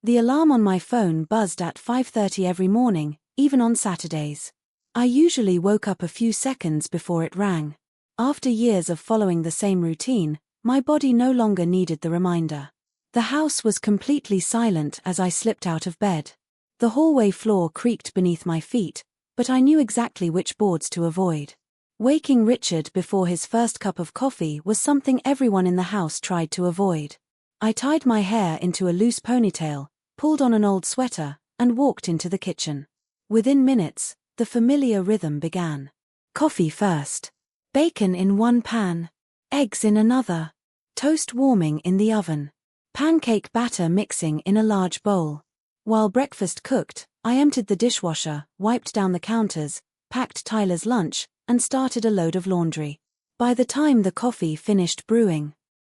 The alarm on my phone buzzed at 5:30 every morning, even on Saturdays. I usually woke up a few seconds before it rang. After years of following the same routine, my body no longer needed the reminder. The house was completely silent as I slipped out of bed. The hallway floor creaked beneath my feet, but I knew exactly which boards to avoid. Waking Richard before his first cup of coffee was something everyone in the house tried to avoid. I tied my hair into a loose ponytail, pulled on an old sweater, and walked into the kitchen. Within minutes, the familiar rhythm began. Coffee first. Bacon in one pan. Eggs in another. Toast warming in the oven. Pancake batter mixing in a large bowl. While breakfast cooked, I emptied the dishwasher, wiped down the counters, packed Tyler's lunch, and started a load of laundry. By the time the coffee finished brewing,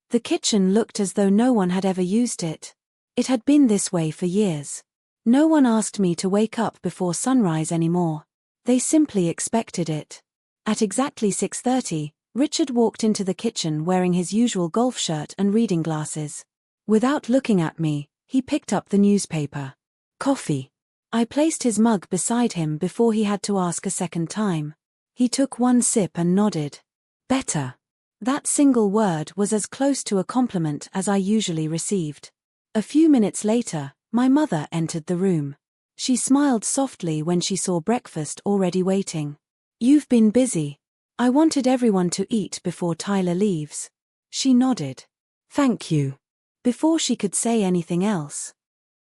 the kitchen looked as though no one had ever used it. It had been this way for years. No one asked me to wake up before sunrise anymore. They simply expected it. At exactly 6:30, Richard walked into the kitchen wearing his usual golf shirt and reading glasses. Without looking at me, he picked up the newspaper. Coffee. I placed his mug beside him before he had to ask a second time. He took one sip and nodded. Better. That single word was as close to a compliment as I usually received. A few minutes later, my mother entered the room. She smiled softly when she saw breakfast already waiting. You've been busy. I wanted everyone to eat before Tyler leaves. She nodded. Thank you. Before she could say anything else,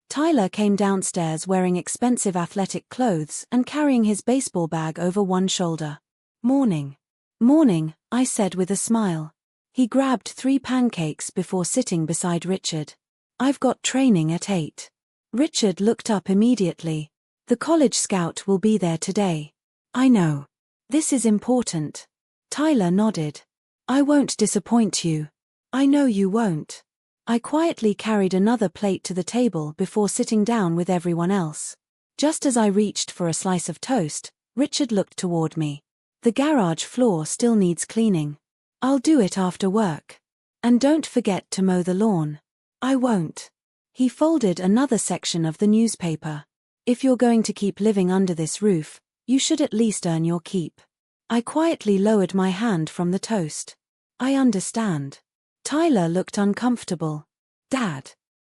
Tyler came downstairs wearing expensive athletic clothes and carrying his baseball bag over one shoulder. Morning. Morning, I said with a smile. He grabbed 3 pancakes before sitting beside Richard. I've got training at 8. Richard looked up immediately. The college scout will be there today. I know. This is important. Tyler nodded. I won't disappoint you. I know you won't. I quietly carried another plate to the table before sitting down with everyone else. Just as I reached for a slice of toast, Richard looked toward me. The garage floor still needs cleaning. I'll do it after work. And don't forget to mow the lawn. I won't. He folded another section of the newspaper. If you're going to keep living under this roof, you should at least earn your keep. I quietly lowered my hand from the toast. I understand. Tyler looked uncomfortable. Dad.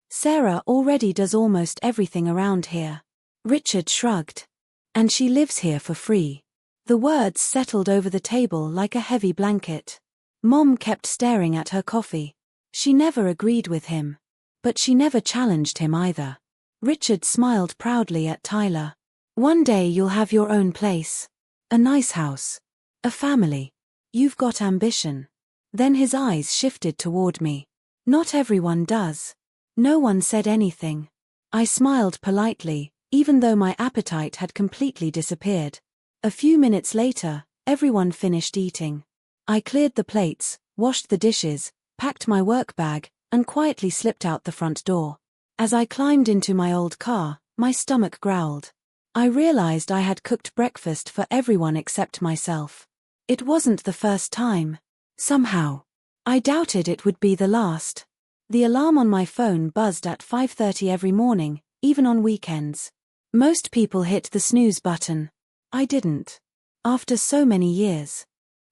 Sarah already does almost everything around here. Richard shrugged. And she lives here for free. The words settled over the table like a heavy blanket. Mom kept staring at her coffee. She never agreed with him. But she never challenged him either. Richard smiled proudly at Tyler. One day you'll have your own place. A nice house. A family. You've got ambition. Then his eyes shifted toward me. Not everyone does. No one said anything. I smiled politely, even though my appetite had completely disappeared. A few minutes later, everyone finished eating. I cleared the plates, washed the dishes, packed my work bag, and quietly slipped out the front door. As I climbed into my old car, my stomach growled. I realized I had cooked breakfast for everyone except myself. It wasn't the first time. Somehow. I doubted it would be the last. The alarm on my phone buzzed at 5:30 every morning, even on weekends. Most people hit the snooze button. I didn't. After so many years.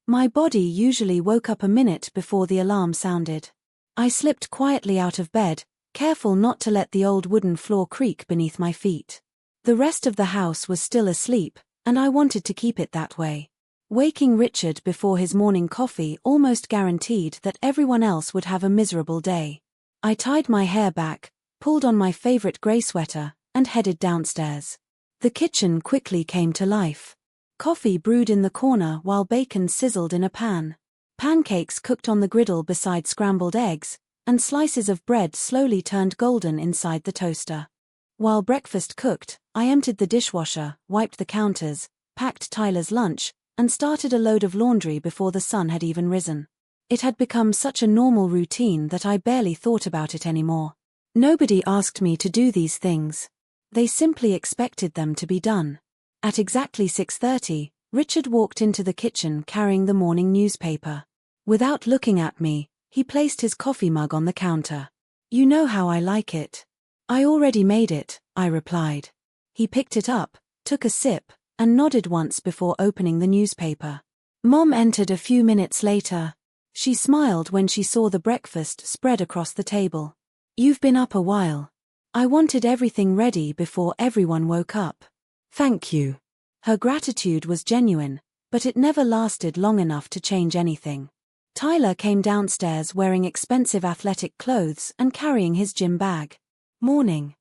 My body usually woke up a minute before the alarm sounded. I slipped quietly out of bed, careful not to let the old wooden floor creak beneath my feet. The rest of the house was still asleep, and I wanted to keep it that way. Waking Richard before his morning coffee almost guaranteed that everyone else would have a miserable day. I tied my hair back, pulled on my favorite grey sweater, and headed downstairs. The kitchen quickly came to life. Coffee brewed in the corner while bacon sizzled in a pan. Pancakes cooked on the griddle beside scrambled eggs, and slices of bread slowly turned golden inside the toaster. While breakfast cooked, I emptied the dishwasher, wiped the counters, packed Tyler's lunch, and started a load of laundry before the sun had even risen. It had become such a normal routine that I barely thought about it anymore. Nobody asked me to do these things. They simply expected them to be done. At exactly 6:30, Richard walked into the kitchen carrying the morning newspaper. Without looking at me, he placed his coffee mug on the counter. You know how I like it. I already made it, I replied. He picked it up, took a sip, and nodded once before opening the newspaper. Mom entered a few minutes later. She smiled when she saw the breakfast spread across the table. You've been up a while. I wanted everything ready before everyone woke up. Thank you. Her gratitude was genuine, but it never lasted long enough to change anything. Tyler came downstairs wearing expensive athletic clothes and carrying his gym bag. Morning,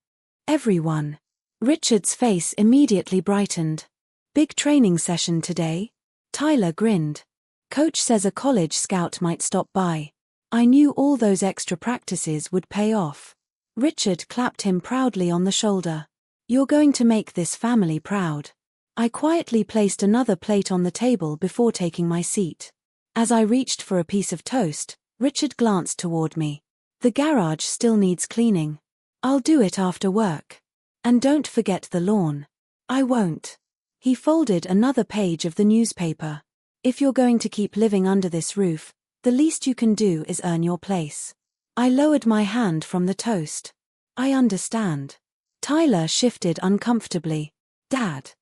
everyone. Richard's face immediately brightened. Big training session today? Tyler grinned. Coach says a college scout might stop by. I knew all those extra practices would pay off. Richard clapped him proudly on the shoulder. You're going to make this family proud. I quietly placed another plate on the table before taking my seat. As I reached for a piece of toast, Richard glanced toward me. The garage still needs cleaning. I'll do it after work. And don't forget the lawn. I won't. He folded another page of the newspaper. If you're going to keep living under this roof, the least you can do is earn your place. I lowered my hand from the toast. I understand. Tyler shifted uncomfortably. Dad.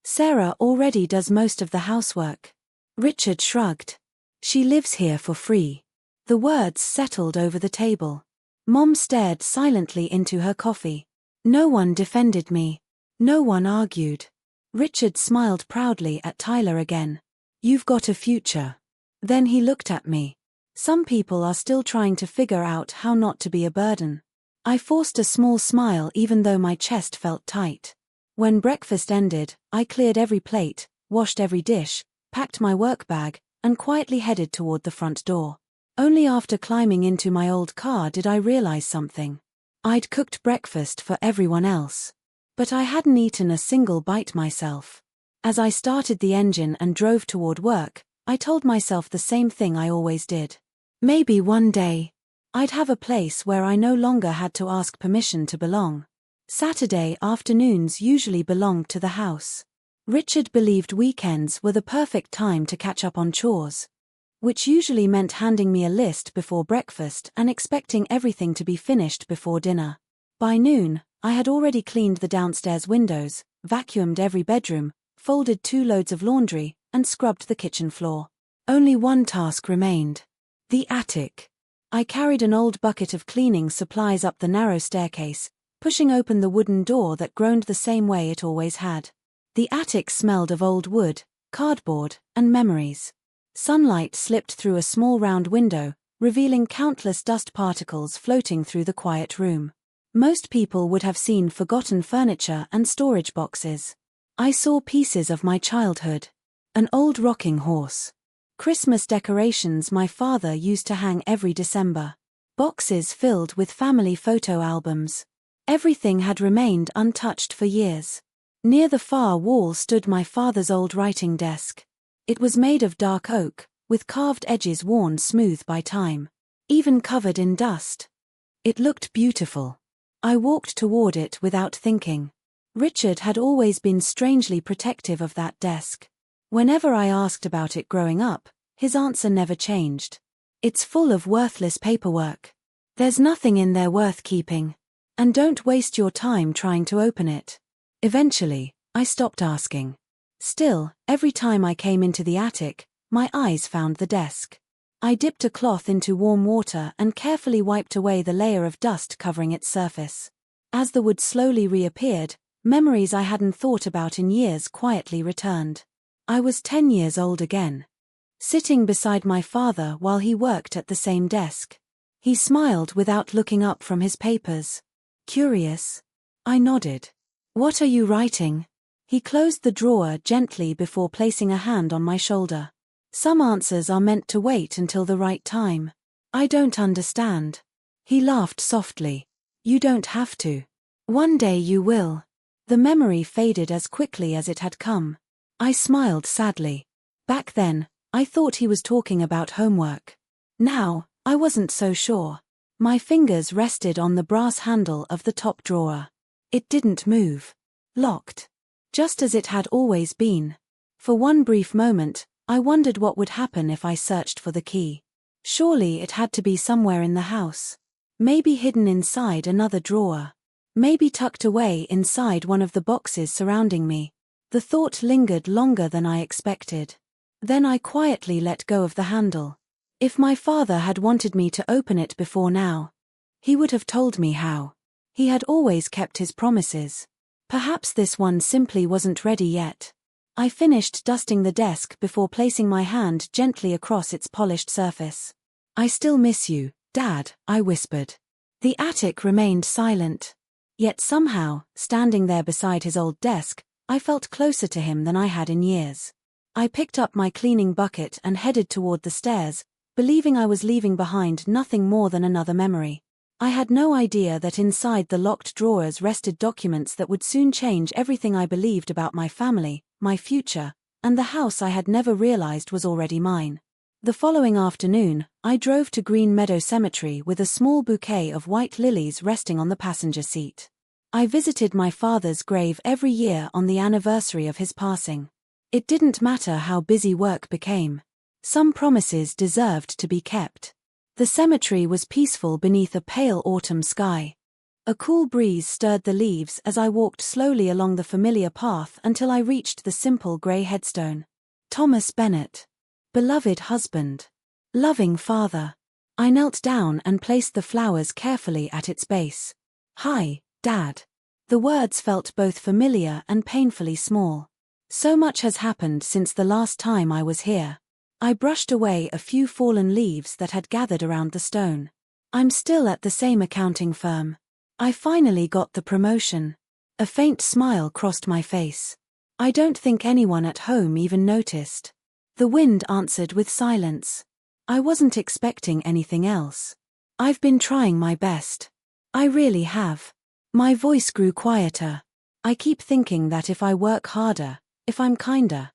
Sarah already does most of the housework. Richard shrugged. She lives here for free. The words settled over the table. Mom stared silently into her coffee. No one defended me. No one argued. Richard smiled proudly at Tyler again. You've got a future. Then he looked at me. Some people are still trying to figure out how not to be a burden. I forced a small smile even though my chest felt tight. When breakfast ended, I cleared every plate, washed every dish, packed my work bag, and quietly headed toward the front door. Only after climbing into my old car did I realize something. I'd cooked breakfast for everyone else. But I hadn't eaten a single bite myself. As I started the engine and drove toward work, I told myself the same thing I always did. Maybe one day, I'd have a place where I no longer had to ask permission to belong. Saturday afternoons usually belonged to the house. Richard believed weekends were the perfect time to catch up on chores, which usually meant handing me a list before breakfast and expecting everything to be finished before dinner. By noon, I had already cleaned the downstairs windows, vacuumed every bedroom, folded 2 loads of laundry, and scrubbed the kitchen floor. Only one task remained. The attic. I carried an old bucket of cleaning supplies up the narrow staircase, pushing open the wooden door that groaned the same way it always had. The attic smelled of old wood, cardboard, and memories. Sunlight slipped through a small round window, revealing countless dust particles floating through the quiet room. Most people would have seen forgotten furniture and storage boxes. I saw pieces of my childhood. An old rocking horse. Christmas decorations my father used to hang every December. Boxes filled with family photo albums. Everything had remained untouched for years. Near the far wall stood my father's old writing desk. It was made of dark oak, with carved edges worn smooth by time. Even covered in dust. It looked beautiful. I walked toward it without thinking. Richard had always been strangely protective of that desk. Whenever I asked about it growing up, his answer never changed. It's full of worthless paperwork. There's nothing in there worth keeping. And don't waste your time trying to open it. Eventually, I stopped asking. Still, every time I came into the attic, my eyes found the desk. I dipped a cloth into warm water and carefully wiped away the layer of dust covering its surface. As the wood slowly reappeared, memories I hadn't thought about in years quietly returned. I was 10 years old again. Sitting beside my father while he worked at the same desk. He smiled without looking up from his papers. Curious? I nodded. What are you writing? He closed the drawer gently before placing a hand on my shoulder. Some answers are meant to wait until the right time. I don't understand. He laughed softly. You don't have to. One day you will. The memory faded as quickly as it had come. I smiled sadly. Back then, I thought he was talking about homework. Now, I wasn't so sure. My fingers rested on the brass handle of the top drawer. It didn't move. Locked. Just as it had always been. For one brief moment, I wondered what would happen if I searched for the key. Surely it had to be somewhere in the house. Maybe hidden inside another drawer. Maybe tucked away inside one of the boxes surrounding me. The thought lingered longer than I expected. Then I quietly let go of the handle. If my father had wanted me to open it before now, he would have told me how. He had always kept his promises. Perhaps this one simply wasn't ready yet. I finished dusting the desk before placing my hand gently across its polished surface. "I still miss you, Dad," I whispered. The attic remained silent. Yet somehow, standing there beside his old desk, I felt closer to him than I had in years. I picked up my cleaning bucket and headed toward the stairs, believing I was leaving behind nothing more than another memory. I had no idea that inside the locked drawers rested documents that would soon change everything I believed about my family, my future, and the house I had never realized was already mine. The following afternoon, I drove to Green Meadow Cemetery with a small bouquet of white lilies resting on the passenger seat. I visited my father's grave every year on the anniversary of his passing. It didn't matter how busy work became. Some promises deserved to be kept. The cemetery was peaceful beneath a pale autumn sky. A cool breeze stirred the leaves as I walked slowly along the familiar path until I reached the simple grey headstone. Thomas Bennett. Beloved husband. Loving father. I knelt down and placed the flowers carefully at its base. "Hi, Dad." The words felt both familiar and painfully small. So much has happened since the last time I was here. I brushed away a few fallen leaves that had gathered around the stone. "I'm still at the same accounting firm. I finally got the promotion." A faint smile crossed my face. "I don't think anyone at home even noticed." The wind answered with silence. I wasn't expecting anything else. "I've been trying my best. I really have." My voice grew quieter. "I keep thinking that if I work harder, if I'm kinder,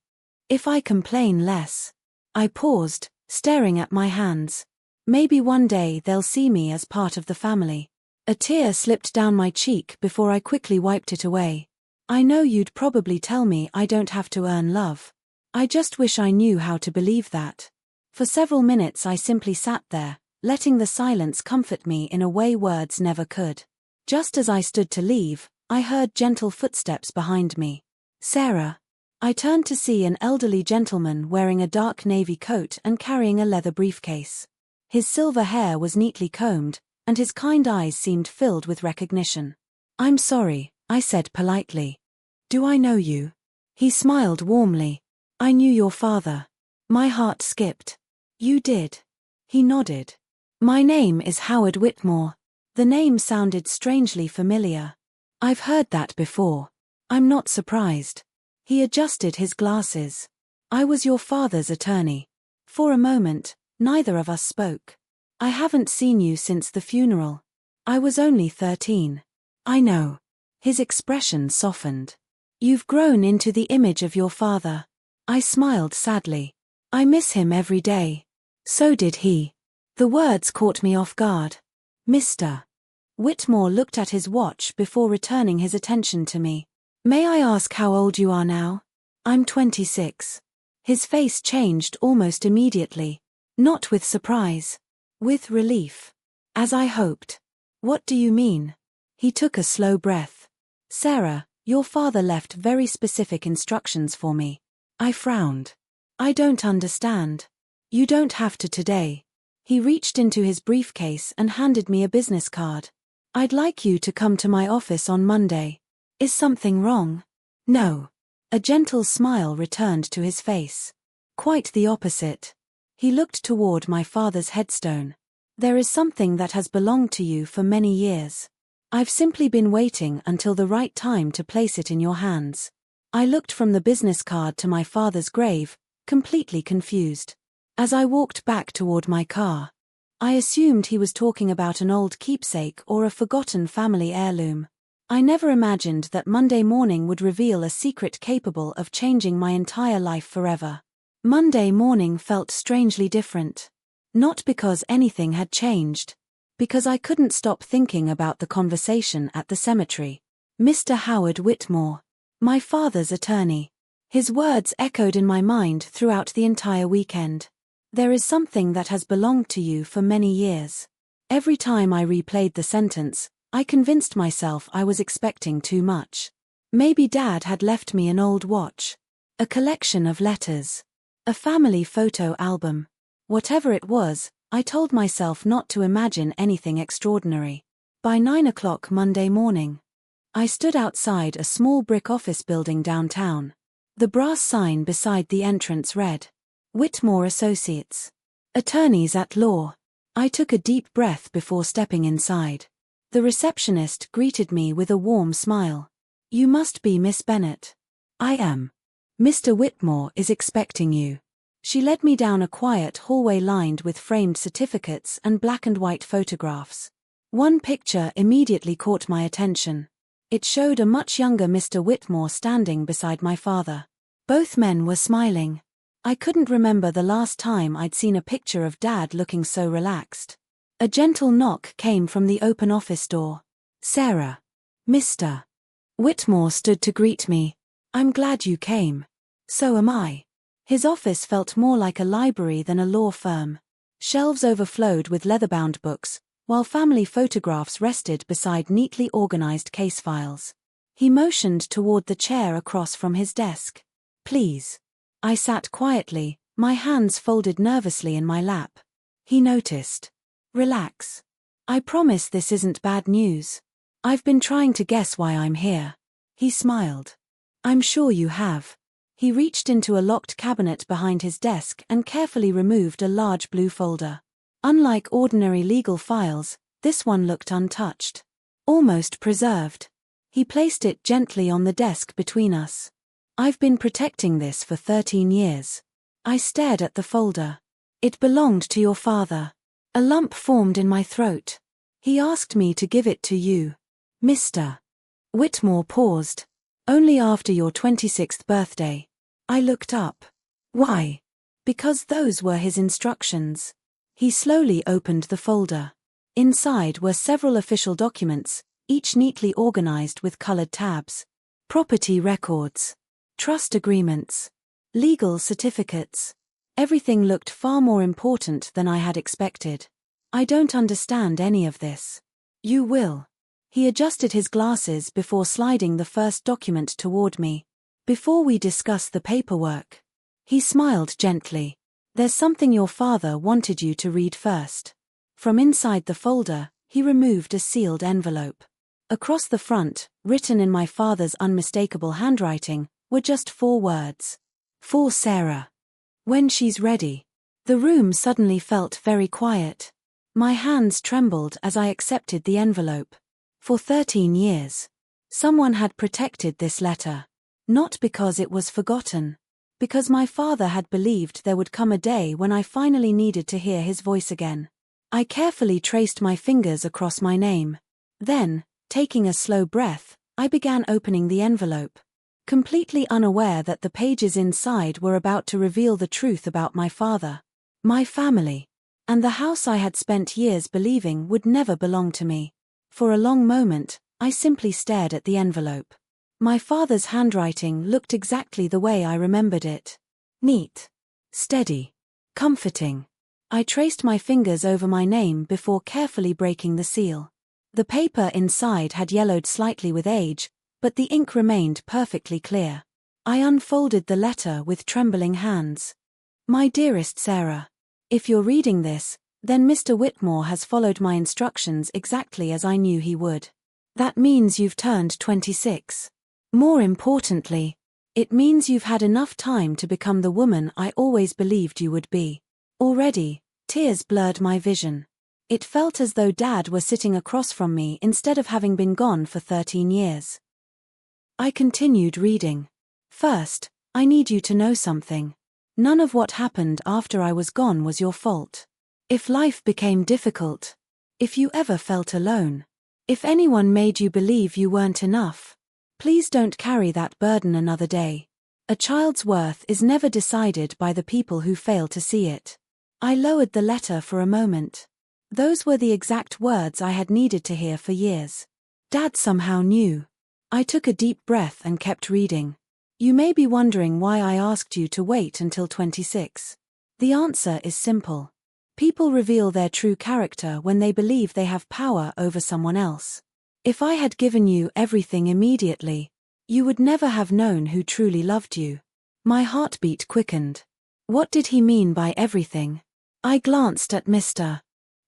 if I complain less." I paused, staring at my hands. Maybe one day they'll see me as part of the family. A tear slipped down my cheek before I quickly wiped it away. "I know you'd probably tell me I don't have to earn love. I just wish I knew how to believe that." For several minutes I simply sat there, letting the silence comfort me in a way words never could. Just as I stood to leave, I heard gentle footsteps behind me. "Sarah." I turned to see an elderly gentleman wearing a dark navy coat and carrying a leather briefcase. His silver hair was neatly combed, and his kind eyes seemed filled with recognition. "I'm sorry," I said politely. "Do I know you?" He smiled warmly. "I knew your father." My heart skipped. "You did?" He nodded. "My name is Howard Whitmore." The name sounded strangely familiar. "I've heard that before. I'm not surprised." He adjusted his glasses. "I was your father's attorney." For a moment, neither of us spoke. "I haven't seen you since the funeral." "I was only 13. "I know." His expression softened. "You've grown into the image of your father." I smiled sadly. "I miss him every day." So did he. The words caught me off guard. "Mr. Whitmore" looked at his watch before returning his attention to me. "May I ask how old you are now?" "I'm 26. His face changed almost immediately. Not with surprise. With relief. "As I hoped." "What do you mean?" He took a slow breath. "Sarah, your father left very specific instructions for me." I frowned. "I don't understand." "You don't have to today." He reached into his briefcase and handed me a business card. "I'd like you to come to my office on Monday." "Is something wrong?" "No." A gentle smile returned to his face. "Quite the opposite." He looked toward my father's headstone. "There is something that has belonged to you for many years. I've simply been waiting until the right time to place it in your hands." I looked from the business card to my father's grave, completely confused. As I walked back toward my car, I assumed he was talking about an old keepsake or a forgotten family heirloom. I never imagined that Monday morning would reveal a secret capable of changing my entire life forever. Monday morning felt strangely different. Not because anything had changed. Because I couldn't stop thinking about the conversation at the cemetery. Mr. Howard Whitmore. My father's attorney. His words echoed in my mind throughout the entire weekend. "There is something that has belonged to you for many years." Every time I replayed the sentence, I convinced myself I was expecting too much. Maybe Dad had left me an old watch. A collection of letters. A family photo album. Whatever it was, I told myself not to imagine anything extraordinary. By 9 o'clock Monday morning, I stood outside a small brick office building downtown. The brass sign beside the entrance read, Whitmore Associates. Attorneys at law. I took a deep breath before stepping inside. The receptionist greeted me with a warm smile. You must be Miss Bennett. I am. Mr. Whitmore is expecting you. She led me down a quiet hallway lined with framed certificates and black and white photographs. One picture immediately caught my attention. It showed a much younger Mr. Whitmore standing beside my father. Both men were smiling. I couldn't remember the last time I'd seen a picture of Dad looking so relaxed. A gentle knock came from the open office door. Sarah. Mr. Whitmore stood to greet me. I'm glad you came. So am I. His office felt more like a library than a law firm. Shelves overflowed with leather-bound books, while family photographs rested beside neatly organized case files. He motioned toward the chair across from his desk. Please. I sat quietly, my hands folded nervously in my lap. He noticed. Relax. I promise this isn't bad news. I've been trying to guess why I'm here. He smiled. I'm sure you have. He reached into a locked cabinet behind his desk and carefully removed a large blue folder. Unlike ordinary legal files, this one looked untouched. Almost preserved. He placed it gently on the desk between us. I've been protecting this for 13 years. I stared at the folder. It belonged to your father. A lump formed in my throat. He asked me to give it to you. Mr. Whitmore paused. Only after your 26th birthday. I looked up. Why? Because those were his instructions. He slowly opened the folder. Inside were several official documents, each neatly organized with colored tabs. Property records. Trust agreements. Legal certificates. Everything looked far more important than I had expected. I don't understand any of this. You will. He adjusted his glasses before sliding the first document toward me. Before we discuss the paperwork. He smiled gently. There's something your father wanted you to read first. From inside the folder, he removed a sealed envelope. Across the front, written in my father's unmistakable handwriting, were just 4 words. For Sarah. When she's ready. The room suddenly felt very quiet. My hands trembled as I accepted the envelope. For 13 years. Someone had protected this letter. Not because it was forgotten. Because my father had believed there would come a day when I finally needed to hear his voice again. I carefully traced my fingers across my name. Then, taking a slow breath, I began opening the envelope. Completely unaware that the pages inside were about to reveal the truth about my father, my family, and the house I had spent years believing would never belong to me. For a long moment, I simply stared at the envelope. My father's handwriting looked exactly the way I remembered it. Neat. Steady. Comforting. I traced my fingers over my name before carefully breaking the seal. The paper inside had yellowed slightly with age, but the ink remained perfectly clear. I unfolded the letter with trembling hands. My dearest Sarah, if you're reading this, then Mr. Whitmore has followed my instructions exactly as I knew he would. That means you've turned 26. More importantly, it means you've had enough time to become the woman I always believed you would be. Already, tears blurred my vision. It felt as though Dad were sitting across from me instead of having been gone for 13 years. I continued reading. First, I need you to know something. None of what happened after I was gone was your fault. If life became difficult, if you ever felt alone, if anyone made you believe you weren't enough, please don't carry that burden another day. A child's worth is never decided by the people who fail to see it. I lowered the letter for a moment. Those were the exact words I had needed to hear for years. Dad somehow knew. I took a deep breath and kept reading. You may be wondering why I asked you to wait until 26. The answer is simple. People reveal their true character when they believe they have power over someone else. If I had given you everything immediately, you would never have known who truly loved you. My heartbeat quickened. What did he mean by everything? I glanced at Mr.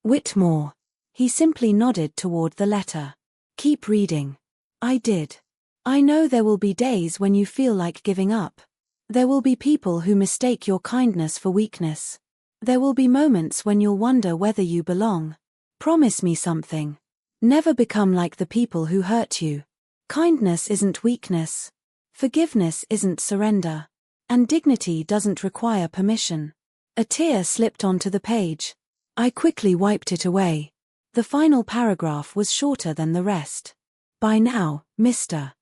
Whitmore. He simply nodded toward the letter. Keep reading. I did. I know there will be days when you feel like giving up. There will be people who mistake your kindness for weakness. There will be moments when you'll wonder whether you belong. Promise me something. Never become like the people who hurt you. Kindness isn't weakness. Forgiveness isn't surrender. And dignity doesn't require permission. A tear slipped onto the page. I quickly wiped it away. The final paragraph was shorter than the rest. By now, Mr.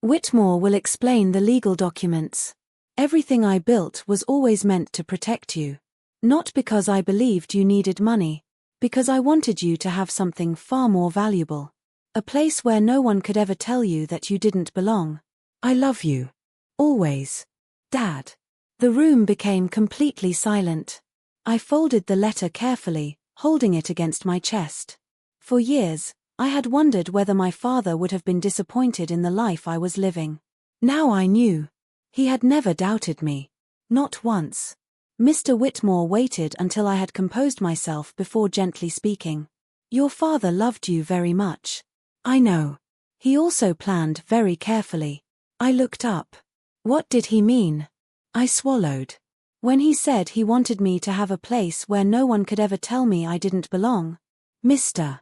Whitmore will explain the legal documents. Everything I built was always meant to protect you. Not because I believed you needed money, because I wanted you to have something far more valuable. A place where no one could ever tell you that you didn't belong. I love you. Always. Dad. The room became completely silent. I folded the letter carefully, holding it against my chest. For years, I had wondered whether my father would have been disappointed in the life I was living. Now I knew. He had never doubted me. Not once. Mr. Whitmore waited until I had composed myself before gently speaking. Your father loved you very much. I know. He also planned very carefully. I looked up. What did he mean? I swallowed. When he said he wanted me to have a place where no one could ever tell me I didn't belong. Mr.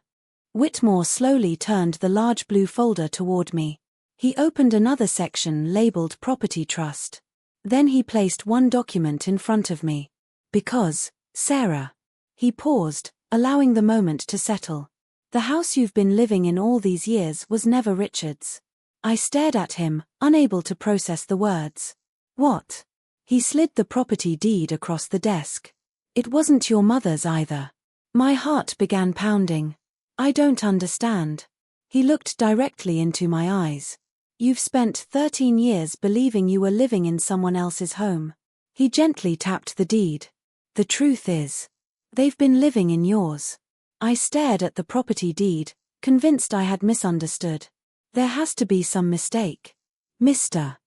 Whitmore slowly turned the large blue folder toward me. He opened another section labeled Property Trust. Then he placed one document in front of me. Because, Sarah. He paused, allowing the moment to settle. The house you've been living in all these years was never Richard's. I stared at him, unable to process the words. What? He slid the property deed across the desk. It wasn't your mother's either. My heart began pounding. I don't understand. He looked directly into my eyes. You've spent 13 years believing you were living in someone else's home. He gently tapped the deed. The truth is, they've been living in yours. I stared at the property deed, convinced I had misunderstood. There has to be some mistake. Mr.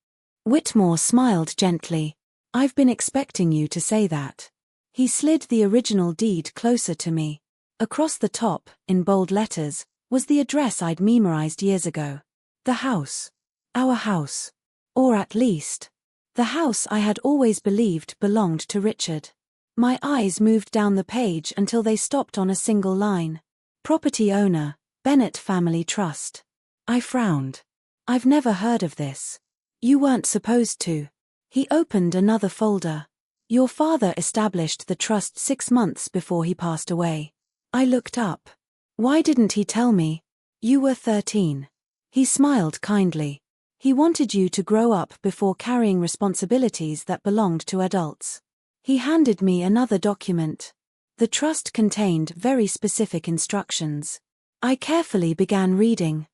Whitmore smiled gently. I've been expecting you to say that. He slid the original deed closer to me. Across the top, in bold letters, was the address I'd memorized years ago. The house. Our house. Or at least, the house I had always believed belonged to Richard. My eyes moved down the page until they stopped on a single line. Property owner, Bennett Family Trust. I frowned. I've never heard of this. You weren't supposed to. He opened another folder. Your father established the trust 6 months before he passed away. I looked up. Why didn't he tell me? You were 13. He smiled kindly. He wanted you to grow up before carrying responsibilities that belonged to adults. He handed me another document. The trust contained very specific instructions. I carefully began reading.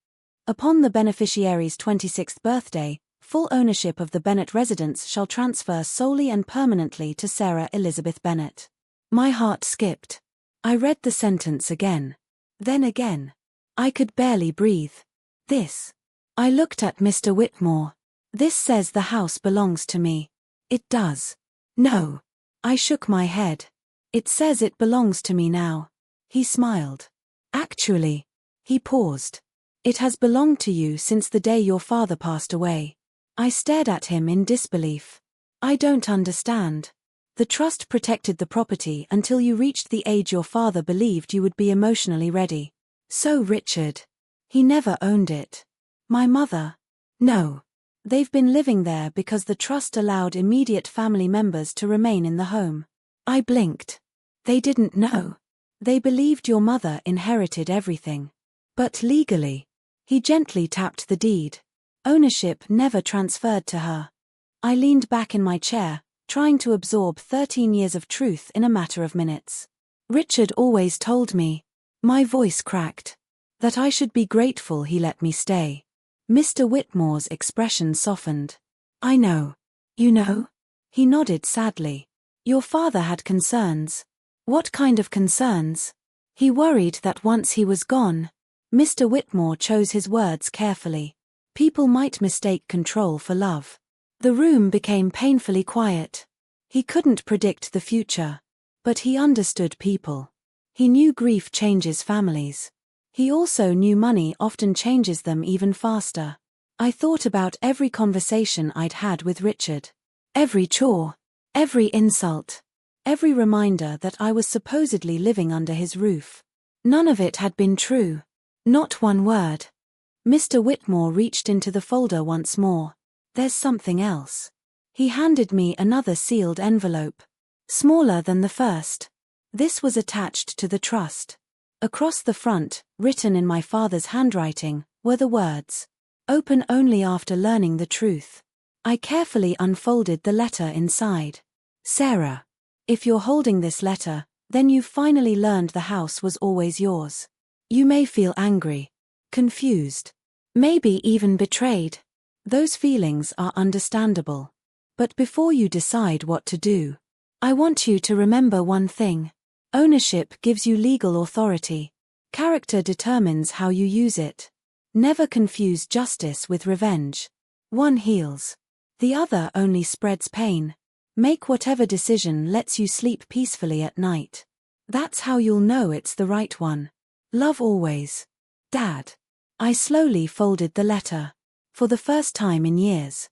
Upon the beneficiary's 26th birthday, full ownership of the Bennett residence shall transfer solely and permanently to Sarah Elizabeth Bennett. My heart skipped. I read the sentence again. Then again. I could barely breathe. This. I looked at Mr. Whitmore. This says the house belongs to me. It does. No. I shook my head. It says it belongs to me now. He smiled. Actually. He paused. It has belonged to you since the day your father passed away. I stared at him in disbelief. I don't understand. The trust protected the property until you reached the age your father believed you would be emotionally ready. So Richard. He never owned it. My mother. No. They've been living there because the trust allowed immediate family members to remain in the home. I blinked. They didn't know. They believed your mother inherited everything. But legally. He gently tapped the deed. Ownership never transferred to her. I leaned back in my chair, trying to absorb 13 years of truth in a matter of minutes. Richard always told me. My voice cracked. That I should be grateful he let me stay. Mr. Whitmore's expression softened. I know. You know? He nodded sadly. Your father had concerns. What kind of concerns? He worried that once he was gone, Mr. Whitmore chose his words carefully. People might mistake control for love. The room became painfully quiet. He couldn't predict the future. But he understood people. He knew grief changes families. He also knew money often changes them even faster. I thought about every conversation I'd had with Richard. Every chore. Every insult. Every reminder that I was supposedly living under his roof. None of it had been true. Not one word. Mr. Whitmore reached into the folder once more. There's something else. He handed me another sealed envelope. Smaller than the first. This was attached to the trust. Across the front, written in my father's handwriting, were the words, "Open only after learning the truth." I carefully unfolded the letter inside. Sarah, if you're holding this letter, then you've finally learned the house was always yours. You may feel angry, confused, maybe even betrayed. Those feelings are understandable. But before you decide what to do, I want you to remember one thing. Ownership gives you legal authority. Character determines how you use it. Never confuse justice with revenge. One heals. The other only spreads pain. Make whatever decision lets you sleep peacefully at night. That's how you'll know it's the right one. Love always. Dad. I slowly folded the letter. For the first time in years.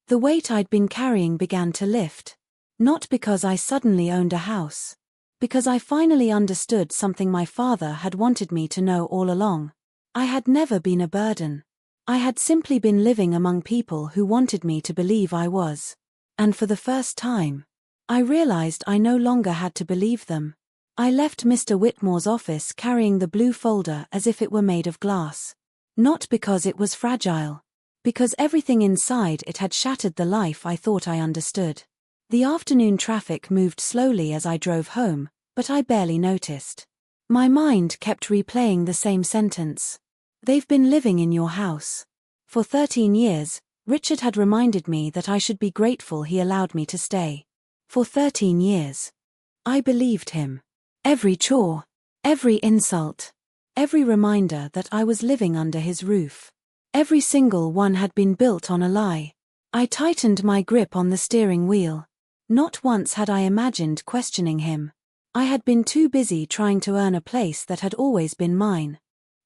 The weight I'd been carrying began to lift. Not because I suddenly owned a house. Because I finally understood something my father had wanted me to know all along. I had never been a burden. I had simply been living among people who wanted me to believe I was. And for the first time, I realized I no longer had to believe them. I left Mr. Whitmore's office carrying the blue folder as if it were made of glass. Not because it was fragile. Because everything inside it had shattered the life I thought I understood. The afternoon traffic moved slowly as I drove home, but I barely noticed. My mind kept replaying the same sentence. They've been living in your house. For 13 years, Richard had reminded me that I should be grateful he allowed me to stay. For 13 years. I believed him. Every chore, every insult, every reminder that I was living under his roof. Every single one had been built on a lie. I tightened my grip on the steering wheel. Not once had I imagined questioning him. I had been too busy trying to earn a place that had always been mine.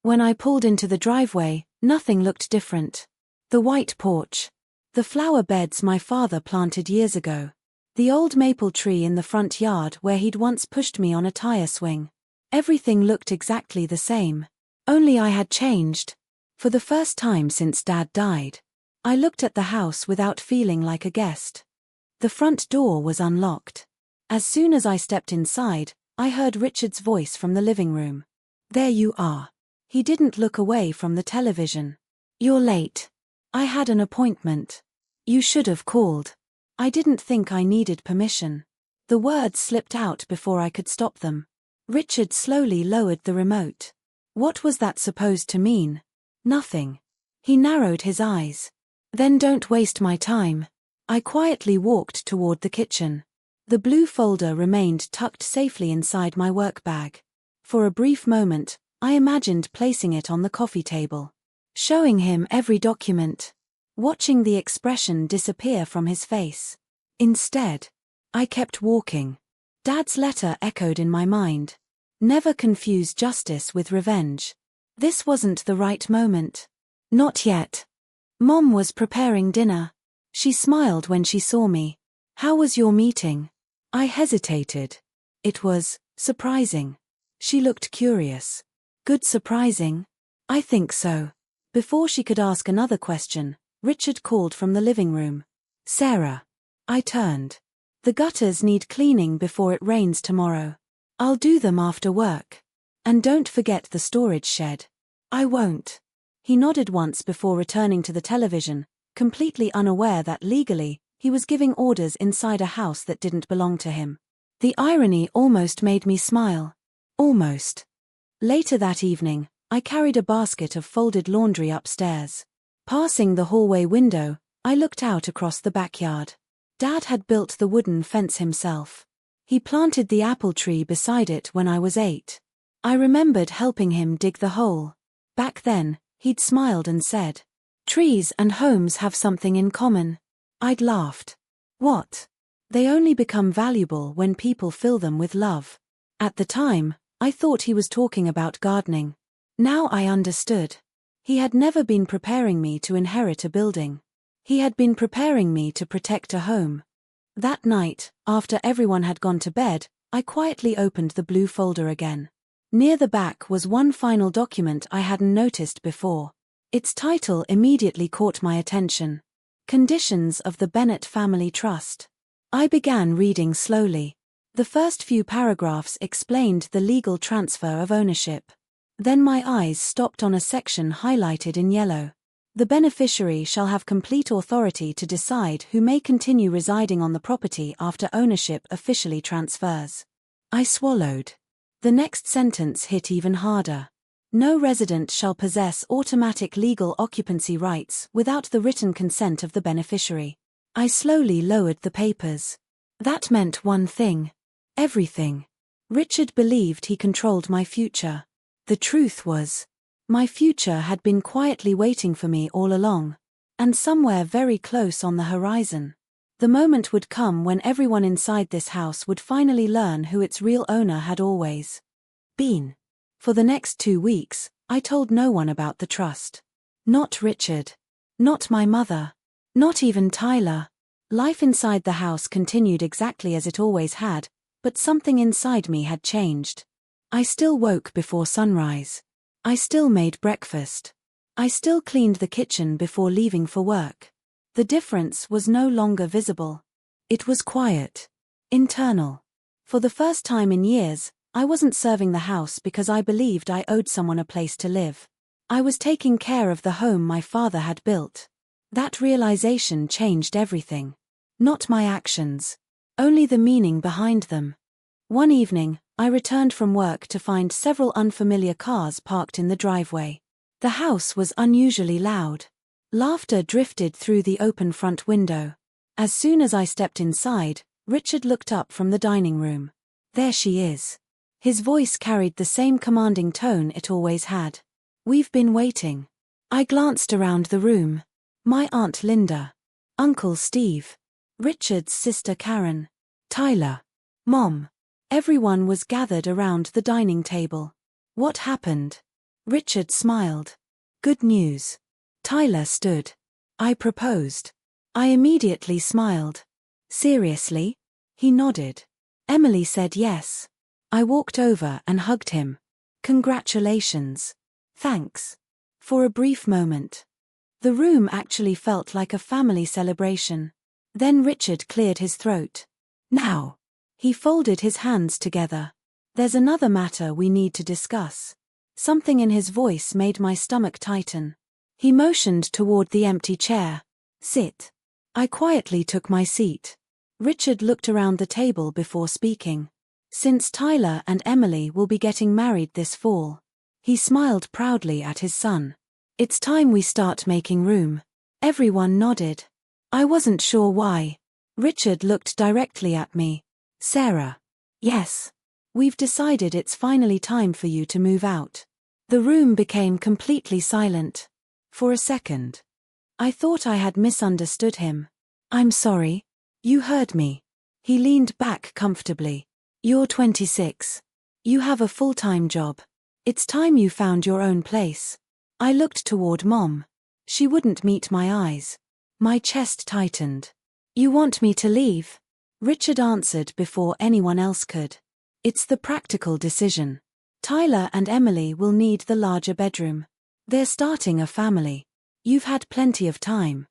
When I pulled into the driveway, nothing looked different. The white porch. The flower beds my father planted years ago. The old maple tree in the front yard where he'd once pushed me on a tire swing. Everything looked exactly the same. Only I had changed. For the first time since Dad died, I looked at the house without feeling like a guest. The front door was unlocked. As soon as I stepped inside, I heard Richard's voice from the living room. There you are. He didn't look away from the television. You're late. I had an appointment. You should have called. I didn't think I needed permission. The words slipped out before I could stop them. Richard slowly lowered the remote. What was that supposed to mean? Nothing. He narrowed his eyes. Then don't waste my time. I quietly walked toward the kitchen. The blue folder remained tucked safely inside my work bag. For a brief moment, I imagined placing it on the coffee table. Showing him every document. Watching the expression disappear from his face. Instead, I kept walking. Dad's letter echoed in my mind. Never confuse justice with revenge. This wasn't the right moment. Not yet. Mom was preparing dinner. She smiled when she saw me. How was your meeting? I hesitated. It was surprising. She looked curious. Good surprising? I think so. Before she could ask another question, Richard called from the living room. Sarah. I turned. The gutters need cleaning before it rains tomorrow. I'll do them after work. And don't forget the storage shed. I won't. He nodded once before returning to the television, completely unaware that legally, he was giving orders inside a house that didn't belong to him. The irony almost made me smile. Almost. Later that evening, I carried a basket of folded laundry upstairs. Passing the hallway window, I looked out across the backyard. Dad had built the wooden fence himself. He planted the apple tree beside it when I was 8. I remembered helping him dig the hole. Back then, he'd smiled and said, "Trees and homes have something in common." I'd laughed. What? They only become valuable when people fill them with love. At the time, I thought he was talking about gardening. Now I understood. He had never been preparing me to inherit a building. He had been preparing me to protect a home. That night, after everyone had gone to bed, I quietly opened the blue folder again. Near the back was one final document I hadn't noticed before. Its title immediately caught my attention. Conditions of the Bennett Family Trust. I began reading slowly. The first few paragraphs explained the legal transfer of ownership. Then my eyes stopped on a section highlighted in yellow. The beneficiary shall have complete authority to decide who may continue residing on the property after ownership officially transfers. I swallowed. The next sentence hit even harder. No resident shall possess automatic legal occupancy rights without the written consent of the beneficiary. I slowly lowered the papers. That meant one thing. Everything. Richard believed he controlled my future. The truth was, my future had been quietly waiting for me all along. And somewhere very close on the horizon. The moment would come when everyone inside this house would finally learn who its real owner had always been. For the next 2 weeks, I told no one about the trust. Not Richard. Not my mother. Not even Tyler. Life inside the house continued exactly as it always had, but something inside me had changed. I still woke before sunrise. I still made breakfast. I still cleaned the kitchen before leaving for work. The difference was no longer visible. It was quiet. Internal. For the first time in years, I wasn't serving the house because I believed I owed someone a place to live. I was taking care of the home my father had built. That realization changed everything. Not my actions. Only the meaning behind them. One evening, I returned from work to find several unfamiliar cars parked in the driveway. The house was unusually loud. Laughter drifted through the open front window. As soon as I stepped inside, Richard looked up from the dining room. "There she is." His voice carried the same commanding tone it always had. "We've been waiting." I glanced around the room. My Aunt Linda. Uncle Steve. Richard's sister Karen. Tyler. Mom. Everyone was gathered around the dining table. What happened? Richard smiled. "Good news." Tyler stood. "I proposed." I immediately smiled. "Seriously?" He nodded. Emily said yes. I walked over and hugged him. "Congratulations." "Thanks." For a brief moment. The room actually felt like a family celebration. Then Richard cleared his throat. "Now." He folded his hands together. "There's another matter we need to discuss." Something in his voice made my stomach tighten. He motioned toward the empty chair. "Sit." I quietly took my seat. Richard looked around the table before speaking. "Since Tyler and Emily will be getting married this fall." He smiled proudly at his son. "It's time we start making room." Everyone nodded. I wasn't sure why. Richard looked directly at me. "Sarah." "Yes. We've decided it's finally time for you to move out." The room became completely silent. For a second. I thought I had misunderstood him. "I'm sorry." "You heard me." He leaned back comfortably. "You're 26. You have a full-time job. It's time you found your own place." I looked toward Mom. She wouldn't meet my eyes. My chest tightened. "You want me to leave?" Richard answered before anyone else could. "It's the practical decision. Tyler and Emily will need the larger bedroom. They're starting a family. You've had plenty of time."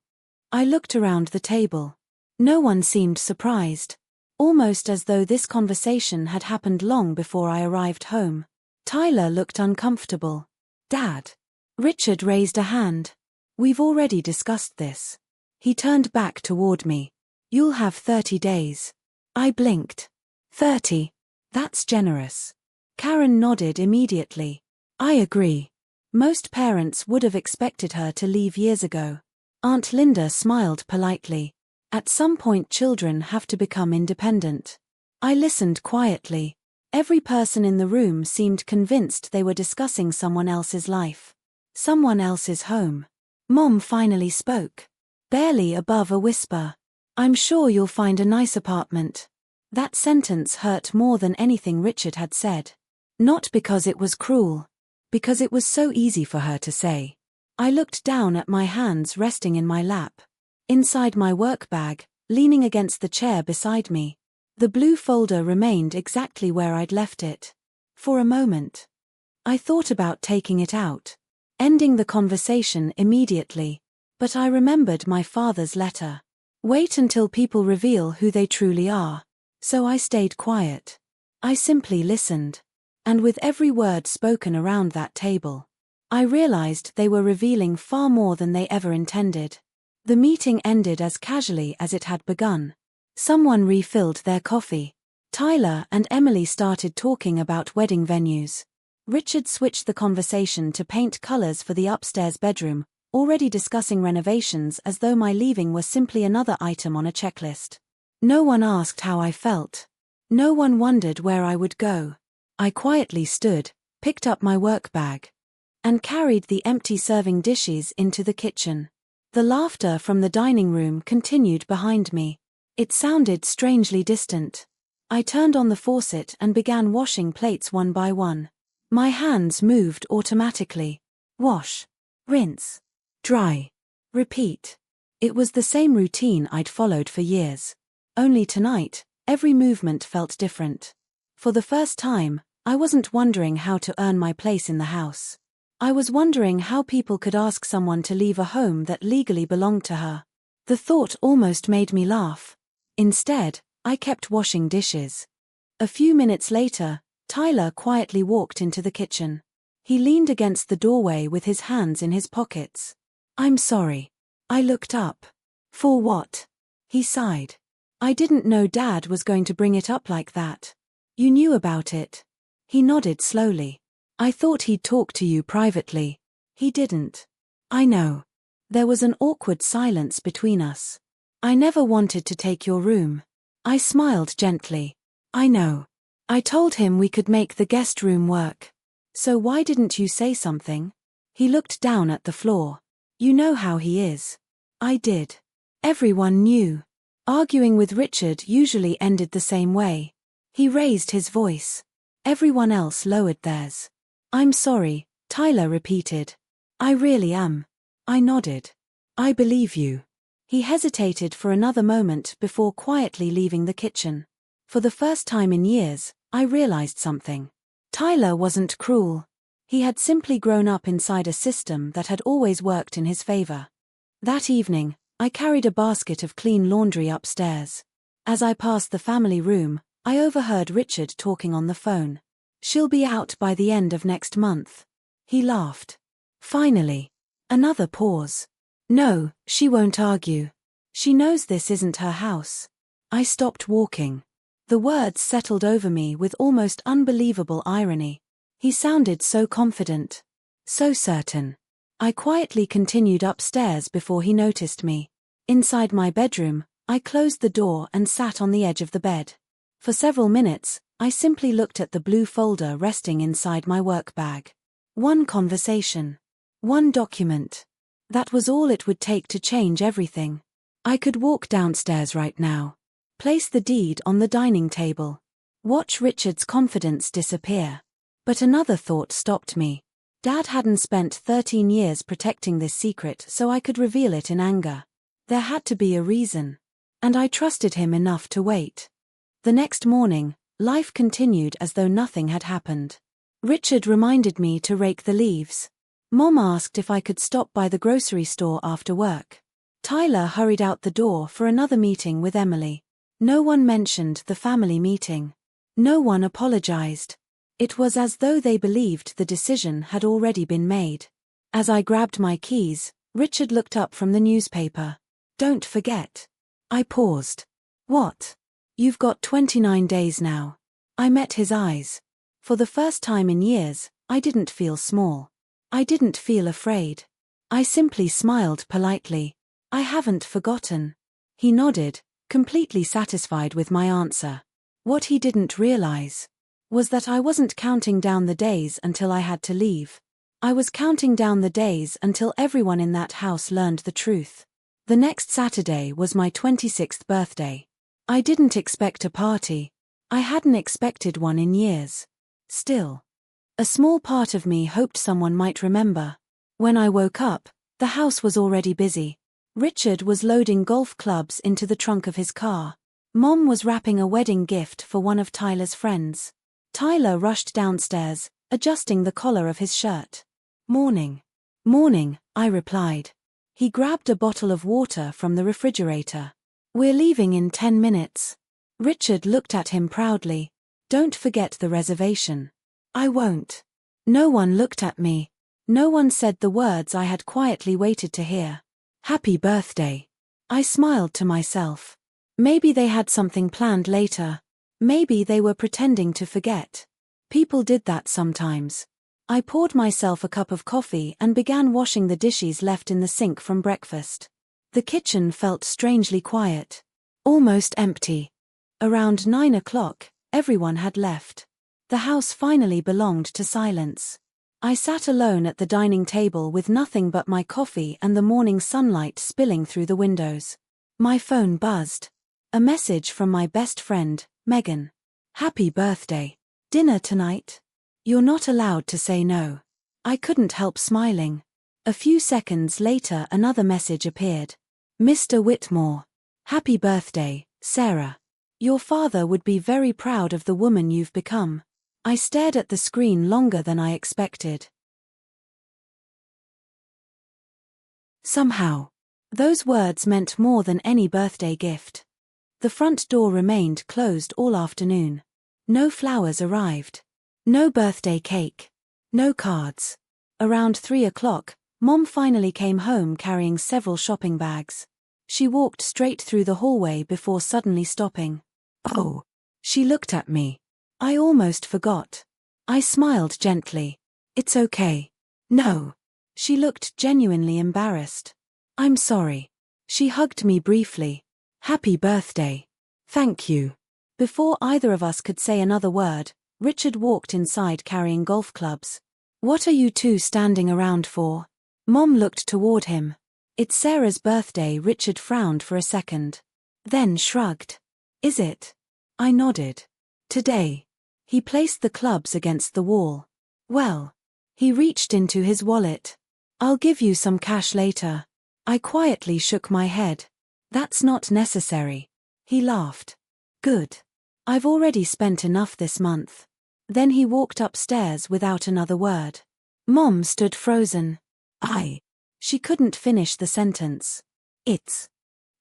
I looked around the table. No one seemed surprised. Almost as though this conversation had happened long before I arrived home. Tyler looked uncomfortable. "Dad." Richard raised a hand. "We've already discussed this." He turned back toward me. "You'll have 30 days. I blinked. 30. That's generous. Karen nodded immediately. "I agree." Most parents would have expected her to leave years ago. Aunt Linda smiled politely. At some point children have to become independent. I listened quietly. Every person in the room seemed convinced they were discussing someone else's life. Someone else's home. Mom finally spoke. Barely above a whisper. I'm sure you'll find a nice apartment. That sentence hurt more than anything Richard had said. Not because it was cruel. Because it was so easy for her to say. I looked down at my hands resting in my lap. Inside my work bag, leaning against the chair beside me. The blue folder remained exactly where I'd left it. For a moment. I thought about taking it out. Ending the conversation immediately. But I remembered my father's letter. Wait until people reveal who they truly are. So I stayed quiet. I simply listened. And with every word spoken around that table, I realized they were revealing far more than they ever intended. The meeting ended as casually as it had begun. Someone refilled their coffee. Tyler and Emily started talking about wedding venues. Richard switched the conversation to paint colors for the upstairs bedroom, already discussing renovations as though my leaving was simply another item on a checklist. No one asked how I felt. No one wondered where I would go. I quietly stood, picked up my work bag, and carried the empty serving dishes into the kitchen. The laughter from the dining room continued behind me. It sounded strangely distant. I turned on the faucet and began washing plates one by one. My hands moved automatically. Wash. Rinse. Dry. Repeat. It was the same routine I'd followed for years. Only tonight, every movement felt different. For the first time, I wasn't wondering how to earn my place in the house. I was wondering how people could ask someone to leave a home that legally belonged to her. The thought almost made me laugh. Instead, I kept washing dishes. A few minutes later, Tyler quietly walked into the kitchen. He leaned against the doorway with his hands in his pockets. I'm sorry. I looked up. For what? He sighed. I didn't know Dad was going to bring it up like that. You knew about it. He nodded slowly. I thought he'd talk to you privately. He didn't. I know. There was an awkward silence between us. I never wanted to take your room. I smiled gently. I know. I told him we could make the guest room work. So why didn't you say something? He looked down at the floor. You know how he is. I did. Everyone knew. Arguing with Richard usually ended the same way. He raised his voice. Everyone else lowered theirs. I'm sorry, Tyler repeated. I really am. I nodded. I believe you. He hesitated for another moment before quietly leaving the kitchen. For the first time in years, I realized something. Tyler wasn't cruel. He had simply grown up inside a system that had always worked in his favor. That evening, I carried a basket of clean laundry upstairs. As I passed the family room, I overheard Richard talking on the phone. She'll be out by the end of next month. He laughed. Finally. Another pause. No, she won't argue. She knows this isn't her house. I stopped walking. The words settled over me with almost unbelievable irony. He sounded so confident. So certain. I quietly continued upstairs before he noticed me. Inside my bedroom, I closed the door and sat on the edge of the bed. For several minutes, I simply looked at the blue folder resting inside my work bag. One conversation. One document. That was all it would take to change everything. I could walk downstairs right now. Place the deed on the dining table. Watch Richard's confidence disappear. But another thought stopped me. Dad hadn't spent 13 years protecting this secret so I could reveal it in anger. There had to be a reason. And I trusted him enough to wait. The next morning, life continued as though nothing had happened. Richard reminded me to rake the leaves. Mom asked if I could stop by the grocery store after work. Tyler hurried out the door for another meeting with Emily. No one mentioned the family meeting. No one apologized. It was as though they believed the decision had already been made. As I grabbed my keys, Richard looked up from the newspaper. Don't forget. I paused. What? You've got 29 days now. I met his eyes. For the first time in years, I didn't feel small. I didn't feel afraid. I simply smiled politely. I haven't forgotten. He nodded, completely satisfied with my answer. What he didn't realize was that I wasn't counting down the days until I had to leave. I was counting down the days until everyone in that house learned the truth. The next Saturday was my 26th birthday. I didn't expect a party. I hadn't expected one in years. Still, a small part of me hoped someone might remember. When I woke up, the house was already busy. Richard was loading golf clubs into the trunk of his car. Mom was wrapping a wedding gift for one of Tyler's friends. Tyler rushed downstairs, adjusting the collar of his shirt. "Morning." "Morning," I replied. He grabbed a bottle of water from the refrigerator. "We're leaving in 10 minutes. Richard looked at him proudly. "Don't forget the reservation." "I won't." No one looked at me. No one said the words I had quietly waited to hear. "Happy birthday." I smiled to myself. Maybe they had something planned later. Maybe they were pretending to forget. People did that sometimes. I poured myself a cup of coffee and began washing the dishes left in the sink from breakfast. The kitchen felt strangely quiet. Almost empty. Around 9 o'clock, everyone had left. The house finally belonged to silence. I sat alone at the dining table with nothing but my coffee and the morning sunlight spilling through the windows. My phone buzzed. A message from my best friend, Megan. "Happy birthday. Dinner tonight?" "You're not allowed to say no." I couldn't help smiling. A few seconds later another message appeared. "Mr. Whitmore. Happy birthday, Sarah. Your father would be very proud of the woman you've become." I stared at the screen longer than I expected. Somehow, those words meant more than any birthday gift. The front door remained closed all afternoon. No flowers arrived. No birthday cake. No cards. Around 3 o'clock, Mom finally came home carrying several shopping bags. She walked straight through the hallway before suddenly stopping. "Oh." She looked at me. I almost forgot. I smiled gently. "It's okay." "No." She looked genuinely embarrassed. "I'm sorry." She hugged me briefly. "Happy birthday." "Thank you." Before either of us could say another word, Richard walked inside carrying golf clubs. "What are you two standing around for?" Mom looked toward him. "It's Sarah's birthday." Richard frowned for a second. Then shrugged. "Is it?" I nodded. "Today." He placed the clubs against the wall. "Well." He reached into his wallet. "I'll give you some cash later." I quietly shook my head. "That's not necessary." He laughed. "Good. I've already spent enough this month." Then he walked upstairs without another word. Mom stood frozen. She couldn't finish the sentence. "It's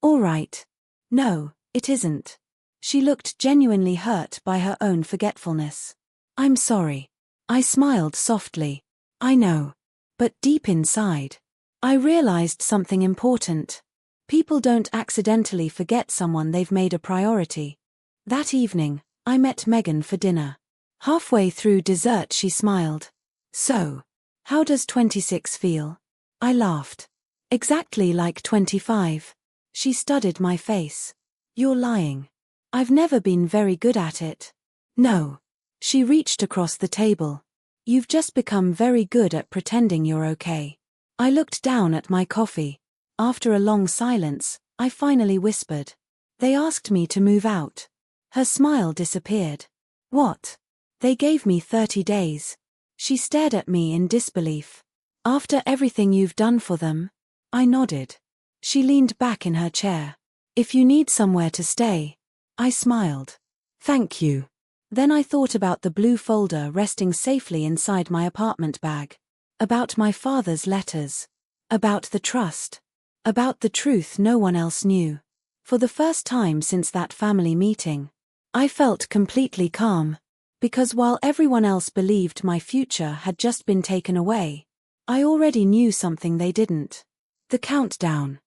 all right." "No, it isn't." She looked genuinely hurt by her own forgetfulness. "I'm sorry." I smiled softly. "I know. But deep inside, I realized something important. People don't accidentally forget someone they've made a priority." That evening, I met Megan for dinner. Halfway through dessert she smiled. "So, how does 26 feel?" I laughed. "Exactly like 25. She studied my face. "You're lying." "I've never been very good at it." "No." She reached across the table. "You've just become very good at pretending you're okay." I looked down at my coffee. After a long silence, I finally whispered. "They asked me to move out." Her smile disappeared. "What?" "They gave me 30 days. She stared at me in disbelief. "After everything you've done for them?" I nodded. She leaned back in her chair. "If you need somewhere to stay." I smiled. "Thank you." Then I thought about the blue folder resting safely inside my apartment bag. About my father's letters. About the trust. About the truth no one else knew. For the first time since that family meeting, I felt completely calm. Because while everyone else believed my future had just been taken away, I already knew something they didn't. The countdown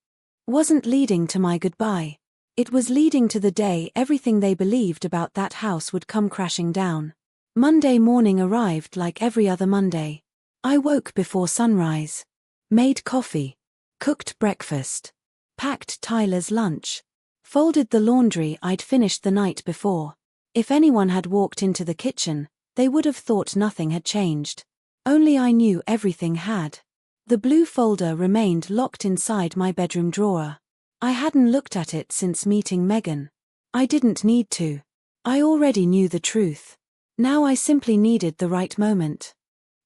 wasn't leading to my goodbye. It was leading to the day everything they believed about that house would come crashing down. Monday morning arrived like every other Monday. I woke before sunrise. Made coffee. Cooked breakfast. Packed Tyler's lunch. Folded the laundry I'd finished the night before. If anyone had walked into the kitchen, they would have thought nothing had changed. Only I knew everything had. The blue folder remained locked inside my bedroom drawer. I hadn't looked at it since meeting Megan. I didn't need to. I already knew the truth. Now I simply needed the right moment.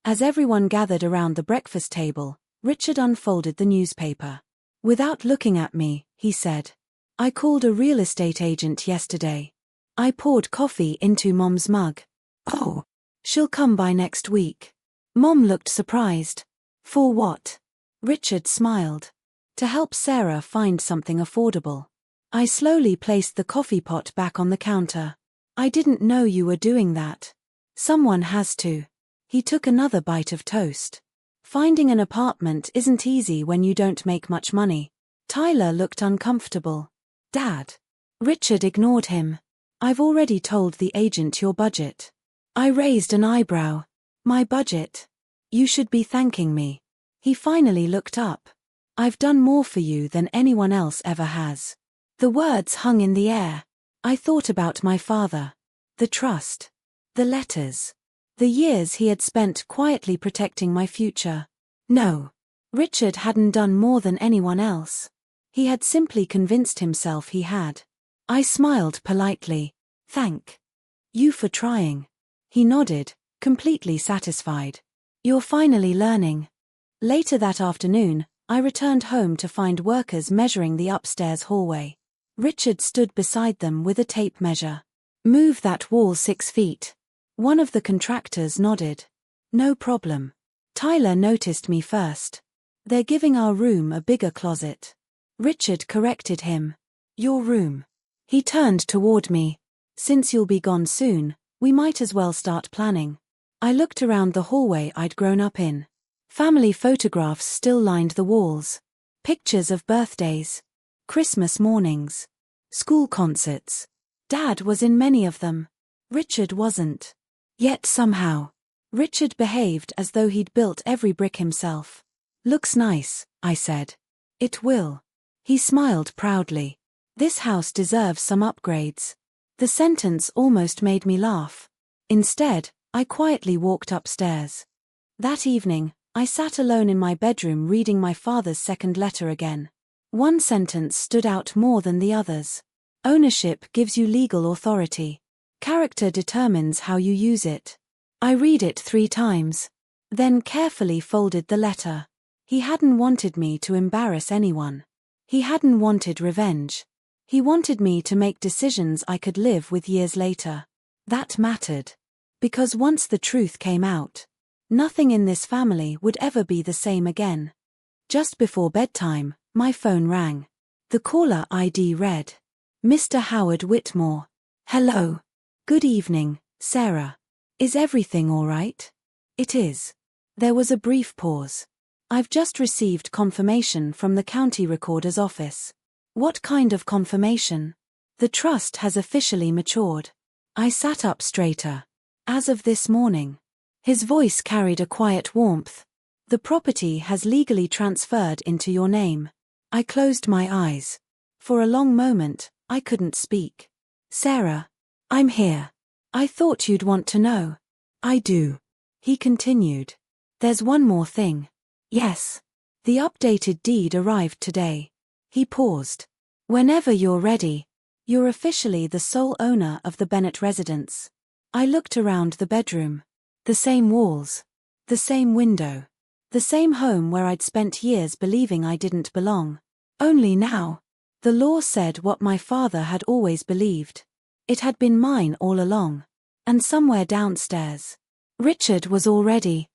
As everyone gathered around the breakfast table, Richard unfolded the newspaper. Without looking at me, he said, "I called a real estate agent yesterday. I poured coffee into Mom's mug. Oh, she'll come by next week." Mom looked surprised. "For what?" Richard smiled. "To help Sarah find something affordable." I slowly placed the coffee pot back on the counter. "I didn't know you were doing that." "Someone has to." He took another bite of toast. "Finding an apartment isn't easy when you don't make much money." Tyler looked uncomfortable. "Dad." Richard ignored him. "I've already told the agent your budget." I raised an eyebrow. "My budget? You should be thanking me." He finally looked up. "I've done more for you than anyone else ever has." The words hung in the air. I thought about my father. The trust. The letters. The years he had spent quietly protecting my future. No. Richard hadn't done more than anyone else. He had simply convinced himself he had. I smiled politely. "Thank you for trying." He nodded, completely satisfied. "You're finally learning." Later that afternoon, I returned home to find workers measuring the upstairs hallway. Richard stood beside them with a tape measure. "Move that wall 6 feet. One of the contractors nodded. "No problem." Tyler noticed me first. "They're giving our room a bigger closet." Richard corrected him. "Your room." He turned toward me. "Since you'll be gone soon, we might as well start planning." I looked around the hallway I'd grown up in. Family photographs still lined the walls. Pictures of birthdays. Christmas mornings. School concerts. Dad was in many of them. Richard wasn't. Yet somehow, Richard behaved as though he'd built every brick himself. "Looks nice," I said. "It will." He smiled proudly. "This house deserves some upgrades." The sentence almost made me laugh. Instead, I quietly walked upstairs. That evening, I sat alone in my bedroom reading my father's second letter again. One sentence stood out more than the others. "Ownership gives you legal authority. Character determines how you use it." I read it 3 times. Then carefully folded the letter. He hadn't wanted me to embarrass anyone. He hadn't wanted revenge. He wanted me to make decisions I could live with years later. That mattered. Because once the truth came out, nothing in this family would ever be the same again. Just before bedtime, my phone rang. The caller ID read, "Mr. Howard Whitmore." "Hello. Good evening, Sarah. Is everything all right?" "It is." There was a brief pause. "I've just received confirmation from the county recorder's office." "What kind of confirmation?" "The trust has officially matured." I sat up straighter. "As of this morning." His voice carried a quiet warmth. "The property has legally transferred into your name." I closed my eyes. For a long moment, I couldn't speak. "Sarah, I'm here. I thought you'd want to know." "I do." He continued. "There's one more thing." "Yes." "The updated deed arrived today." He paused. "Whenever you're ready. You're officially the sole owner of the Bennett residence." I looked around the bedroom. The same walls. The same window. The same home where I'd spent years believing I didn't belong. Only now, the law said what my father had always believed. It had been mine all along. And somewhere downstairs, Richard was already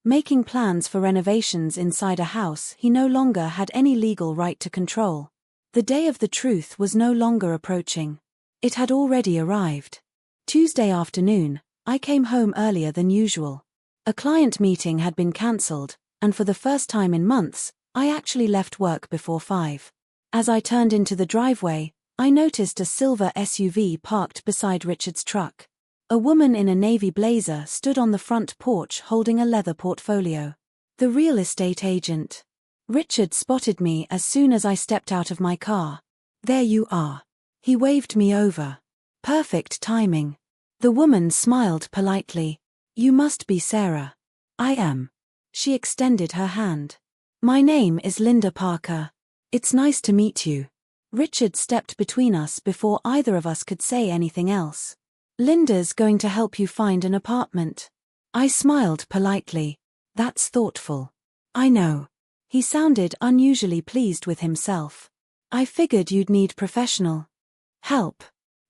making plans for renovations inside a house he no longer had any legal right to control. The day of the truth was no longer approaching. It had already arrived. Tuesday afternoon, I came home earlier than usual. A client meeting had been cancelled, and for the first time in months, I actually left work before 5. As I turned into the driveway, I noticed a silver SUV parked beside Richard's truck. A woman in a navy blazer stood on the front porch holding a leather portfolio. The real estate agent. Richard spotted me as soon as I stepped out of my car. "There you are." He waved me over. Perfect timing. The woman smiled politely. "You must be Sarah." I am. She extended her hand. My name is Linda Parker. It's nice to meet you. Richard stepped between us before either of us could say anything else. Linda's going to help you find an apartment. I smiled politely. That's thoughtful. I know. He sounded unusually pleased with himself. I figured you'd need professional help.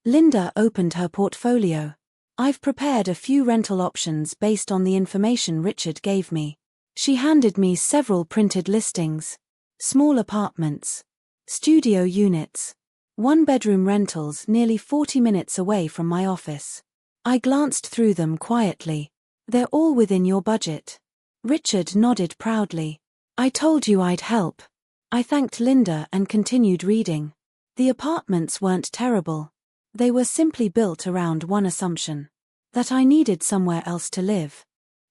Linda opened her portfolio. I've prepared a few rental options based on the information Richard gave me. She handed me several printed listings. Small apartments. Studio units. One-bedroom rentals nearly 40 minutes away from my office. I glanced through them quietly. They're all within your budget. Richard nodded proudly. I told you I'd help. I thanked Linda and continued reading. The apartments weren't terrible. They were simply built around one assumption: that I needed somewhere else to live.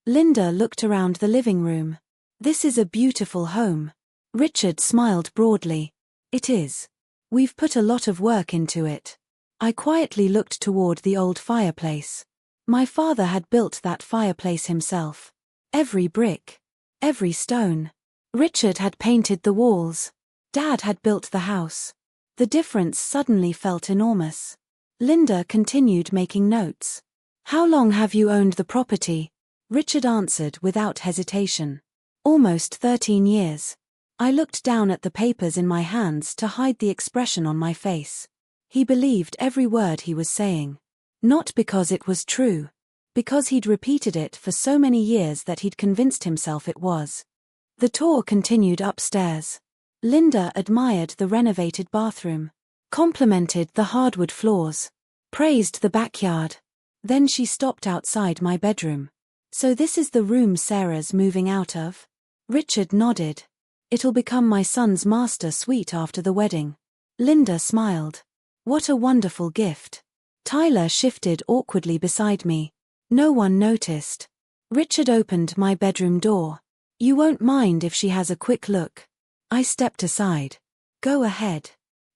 Linda looked around the living room. This is a beautiful home. Richard smiled broadly. It is. We've put a lot of work into it. I quietly looked toward the old fireplace. My father had built that fireplace himself. Every brick. Every stone. Richard had painted the walls. Dad had built the house. The difference suddenly felt enormous. Linda continued making notes. How long have you owned the property? Richard answered without hesitation. Almost 13 years. I looked down at the papers in my hands to hide the expression on my face. He believed every word he was saying. Not because it was true. Because he'd repeated it for so many years that he'd convinced himself it was. The tour continued upstairs. Linda admired the renovated bathroom. Complimented the hardwood floors. Praised the backyard. Then she stopped outside my bedroom. So this is the room Sarah's moving out of? Richard nodded. It'll become my son's master suite after the wedding. Linda smiled. What a wonderful gift. Tyler shifted awkwardly beside me. No one noticed. Richard opened my bedroom door. You won't mind if she has a quick look. I stepped aside. Go ahead.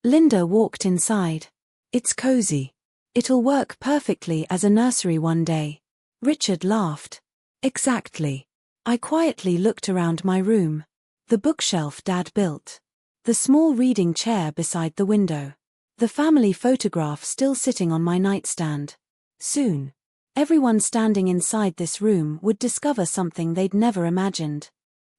Linda walked inside. It's cozy. It'll work perfectly as a nursery one day. Richard laughed. Exactly. I quietly looked around my room. The bookshelf Dad built. The small reading chair beside the window. The family photograph still sitting on my nightstand. Soon, everyone standing inside this room would discover something they'd never imagined.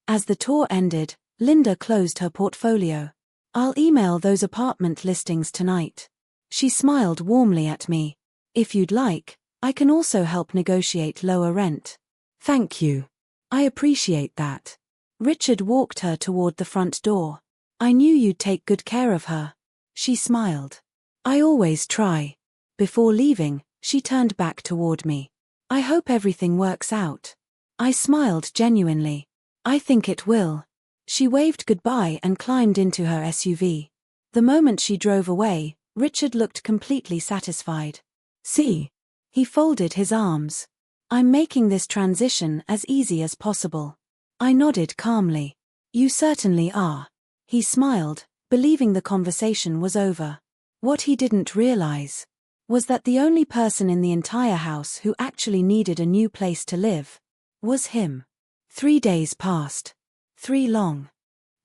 As the tour ended, Linda closed her portfolio. I'll email those apartment listings tonight. She smiled warmly at me. If you'd like, I can also help negotiate lower rent. Thank you. I appreciate that. Richard walked her toward the front door. I knew you'd take good care of her. She smiled. I always try. Before leaving, she turned back toward me. I hope everything works out. I smiled genuinely. I think it will. She waved goodbye and climbed into her SUV. The moment she drove away, Richard looked completely satisfied. See? He folded his arms. I'm making this transition as easy as possible. I nodded calmly. You certainly are. He smiled, believing the conversation was over. What he didn't realize was that the only person in the entire house who actually needed a new place to live was him. 3 days passed. 3 long,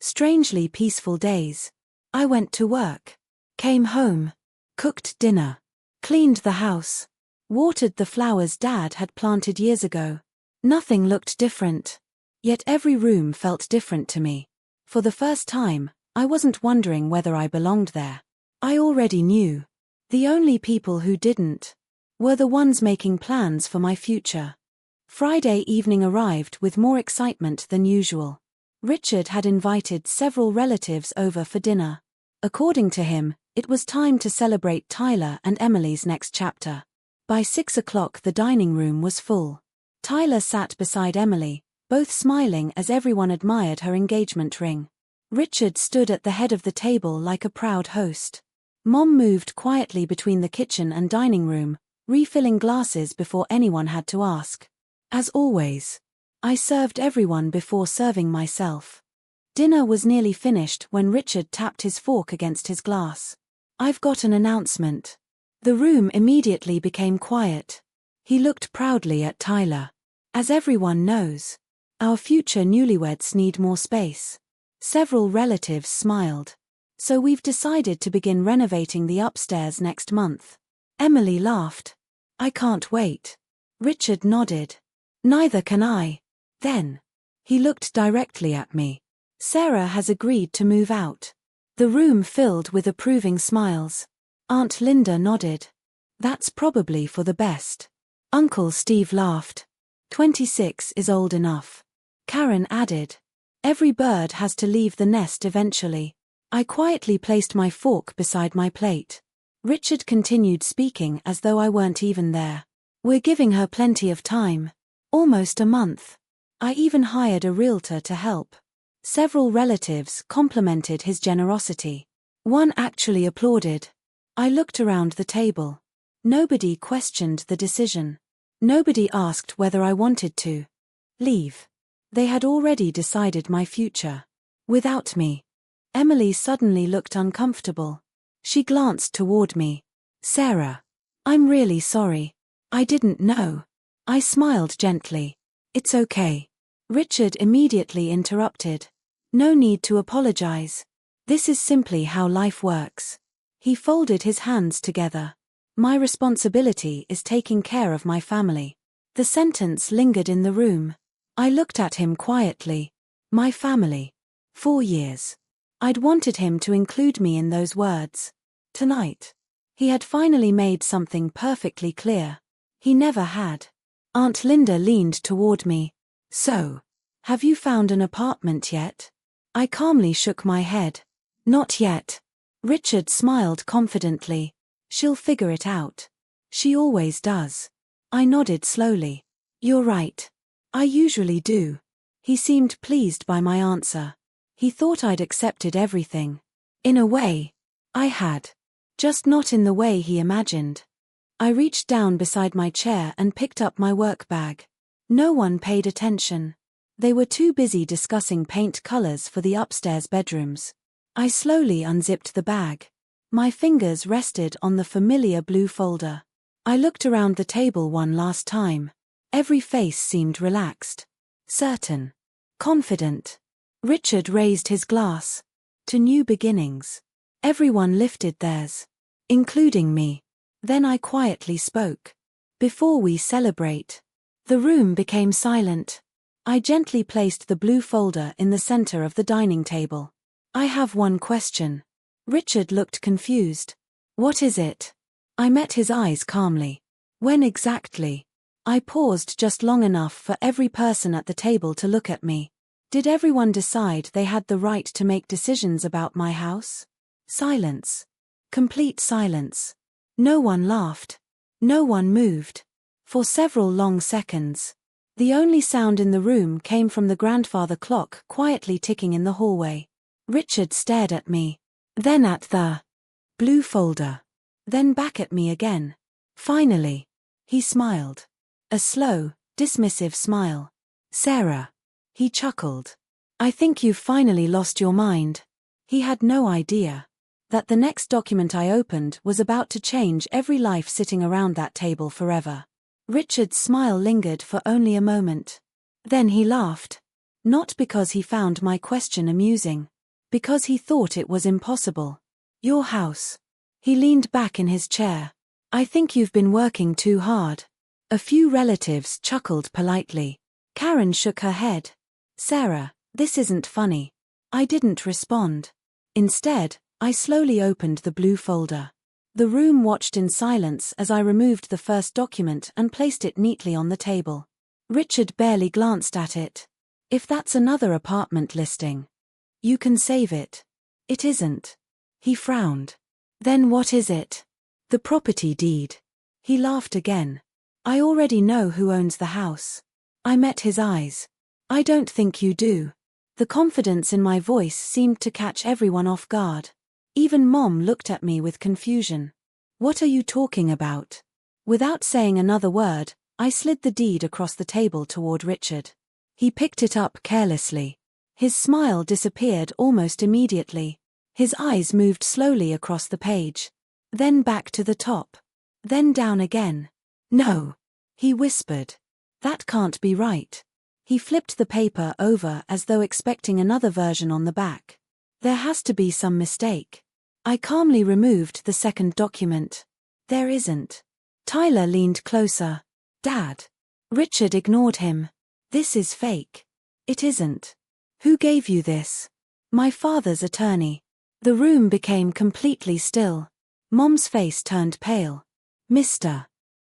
strangely peaceful days. I went to work, came home, cooked dinner, cleaned the house, watered the flowers Dad had planted years ago. Nothing looked different. Yet every room felt different to me. For the first time, I wasn't wondering whether I belonged there. I already knew. The only people who didn't were the ones making plans for my future. Friday evening arrived with more excitement than usual. Richard had invited several relatives over for dinner. According to him, it was time to celebrate Tyler and Emily's next chapter. By 6 o'clock the dining room was full. Tyler sat beside Emily, both smiling as everyone admired her engagement ring. Richard stood at the head of the table like a proud host. Mom moved quietly between the kitchen and dining room, refilling glasses before anyone had to ask. As always, I served everyone before serving myself. Dinner was nearly finished when Richard tapped his fork against his glass. I've got an announcement. The room immediately became quiet. He looked proudly at Tyler. As everyone knows, Our future newlyweds need more space. Several relatives smiled. So we've decided to begin renovating the upstairs next month. Emily laughed. I can't wait. Richard nodded. Neither can I. Then. He looked directly at me. Sarah has agreed to move out. The room filled with approving smiles. Aunt Linda nodded. That's probably for the best. Uncle Steve laughed. 26 is old enough. Karen added. Every bird has to leave the nest eventually. I quietly placed my fork beside my plate. Richard continued speaking as though I weren't even there. We're giving her plenty of time. Almost a month. I even hired a realtor to help. Several relatives complimented his generosity. One actually applauded. I looked around the table. Nobody questioned the decision. Nobody asked whether I wanted to leave. They had already decided my future. Without me. Emily suddenly looked uncomfortable. She glanced toward me. Sarah. I'm really sorry. I didn't know. I smiled gently. It's okay. Richard immediately interrupted. No need to apologize. This is simply how life works. He folded his hands together. My responsibility is taking care of my family. The sentence lingered in the room. I looked at him quietly. My family. 4 years. I'd wanted him to include me in those words. Tonight. He had finally made something perfectly clear. He never had. Aunt Linda leaned toward me. So. Have you found an apartment yet? I calmly shook my head. Not yet. Richard smiled confidently. She'll figure it out. She always does. I nodded slowly. You're right. I usually do. He seemed pleased by my answer. He thought I'd accepted everything. In a way. I had. Just not in the way he imagined. I reached down beside my chair and picked up my work bag. No one paid attention. They were too busy discussing paint colors for the upstairs bedrooms. I slowly unzipped the bag. My fingers rested on the familiar blue folder. I looked around the table one last time. Every face seemed relaxed. Certain. Confident. Richard raised his glass. To new beginnings. Everyone lifted theirs. Including me. Then I quietly spoke. Before we celebrate. The room became silent. I gently placed the blue folder in the center of the dining table. I have one question. Richard looked confused. What is it? I met his eyes calmly. When exactly? I paused just long enough for every person at the table to look at me. Did everyone decide they had the right to make decisions about my house? Silence. Complete silence. No one laughed. No one moved. For several long seconds. The only sound in the room came from the grandfather clock quietly ticking in the hallway. Richard stared at me. Then at the blue folder. Then back at me again. Finally. He smiled. A slow, dismissive smile. Sarah. He chuckled. I think you've finally lost your mind. He had no idea that the next document I opened was about to change every life sitting around that table forever. Richard's smile lingered for only a moment. Then he laughed. Not because he found my question amusing. Because he thought it was impossible. Your house. He leaned back in his chair. I think you've been working too hard. A few relatives chuckled politely. Karen shook her head. Sarah, this isn't funny. I didn't respond. Instead, I slowly opened the blue folder. The room watched in silence as I removed the first document and placed it neatly on the table. Richard barely glanced at it. If that's another apartment listing. You can save it. It isn't. He frowned. Then what is it? The property deed. He laughed again. I already know who owns the house. I met his eyes. I don't think you do. The confidence in my voice seemed to catch everyone off guard. Even Mom looked at me with confusion. What are you talking about? Without saying another word, I slid the deed across the table toward Richard. He picked it up carelessly. His smile disappeared almost immediately. His eyes moved slowly across the page. Then back to the top. Then down again. No. He whispered. That can't be right. He flipped the paper over as though expecting another version on the back. There has to be some mistake. I calmly removed the second document. There isn't. Tyler leaned closer. Dad. Richard ignored him. This is fake. It isn't. Who gave you this? My father's attorney. The room became completely still. Mom's face turned pale. Mr.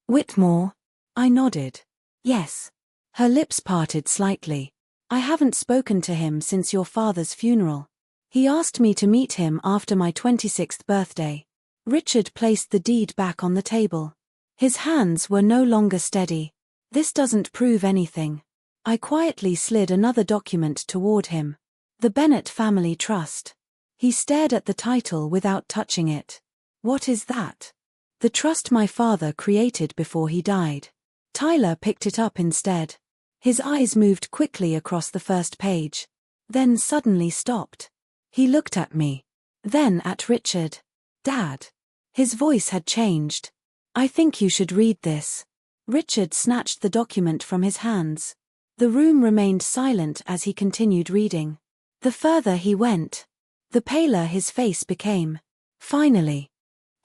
Whitmore? I nodded. Yes. Her lips parted slightly. I haven't spoken to him since your father's funeral. He asked me to meet him after my 26th birthday. Richard placed the deed back on the table. His hands were no longer steady. This doesn't prove anything. I quietly slid another document toward him. The Bennett Family Trust. He stared at the title without touching it. What is that? The trust my father created before he died. Tyler picked it up instead. His eyes moved quickly across the first page. Then suddenly stopped. He looked at me. Then at Richard. Dad. His voice had changed. I think you should read this. Richard snatched the document from his hands. The room remained silent as he continued reading. The further he went, the paler his face became. Finally,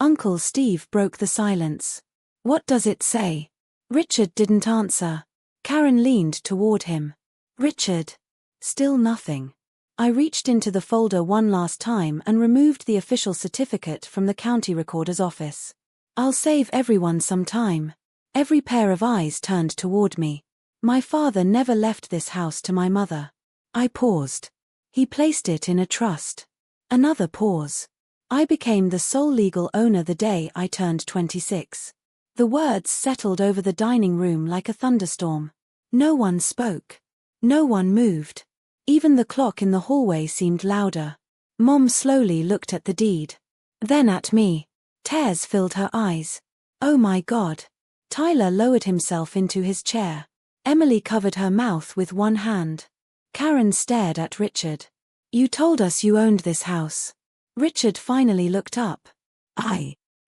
Uncle Steve broke the silence. What does it say? Richard didn't answer. Karen leaned toward him. Richard. Still nothing. I reached into the folder one last time and removed the official certificate from the county recorder's office. I'll save everyone some time. Every pair of eyes turned toward me. My father never left this house to my mother. I paused. He placed it in a trust. Another pause. I became the sole legal owner the day I turned 26. The words settled over the dining room like a thunderstorm. No one spoke. No one moved. Even the clock in the hallway seemed louder. Mom slowly looked at the deed. Then at me. Tears filled her eyes. Oh my God. Tyler lowered himself into his chair. Emily covered her mouth with one hand. Karen stared at Richard. You told us you owned this house. Richard finally looked up.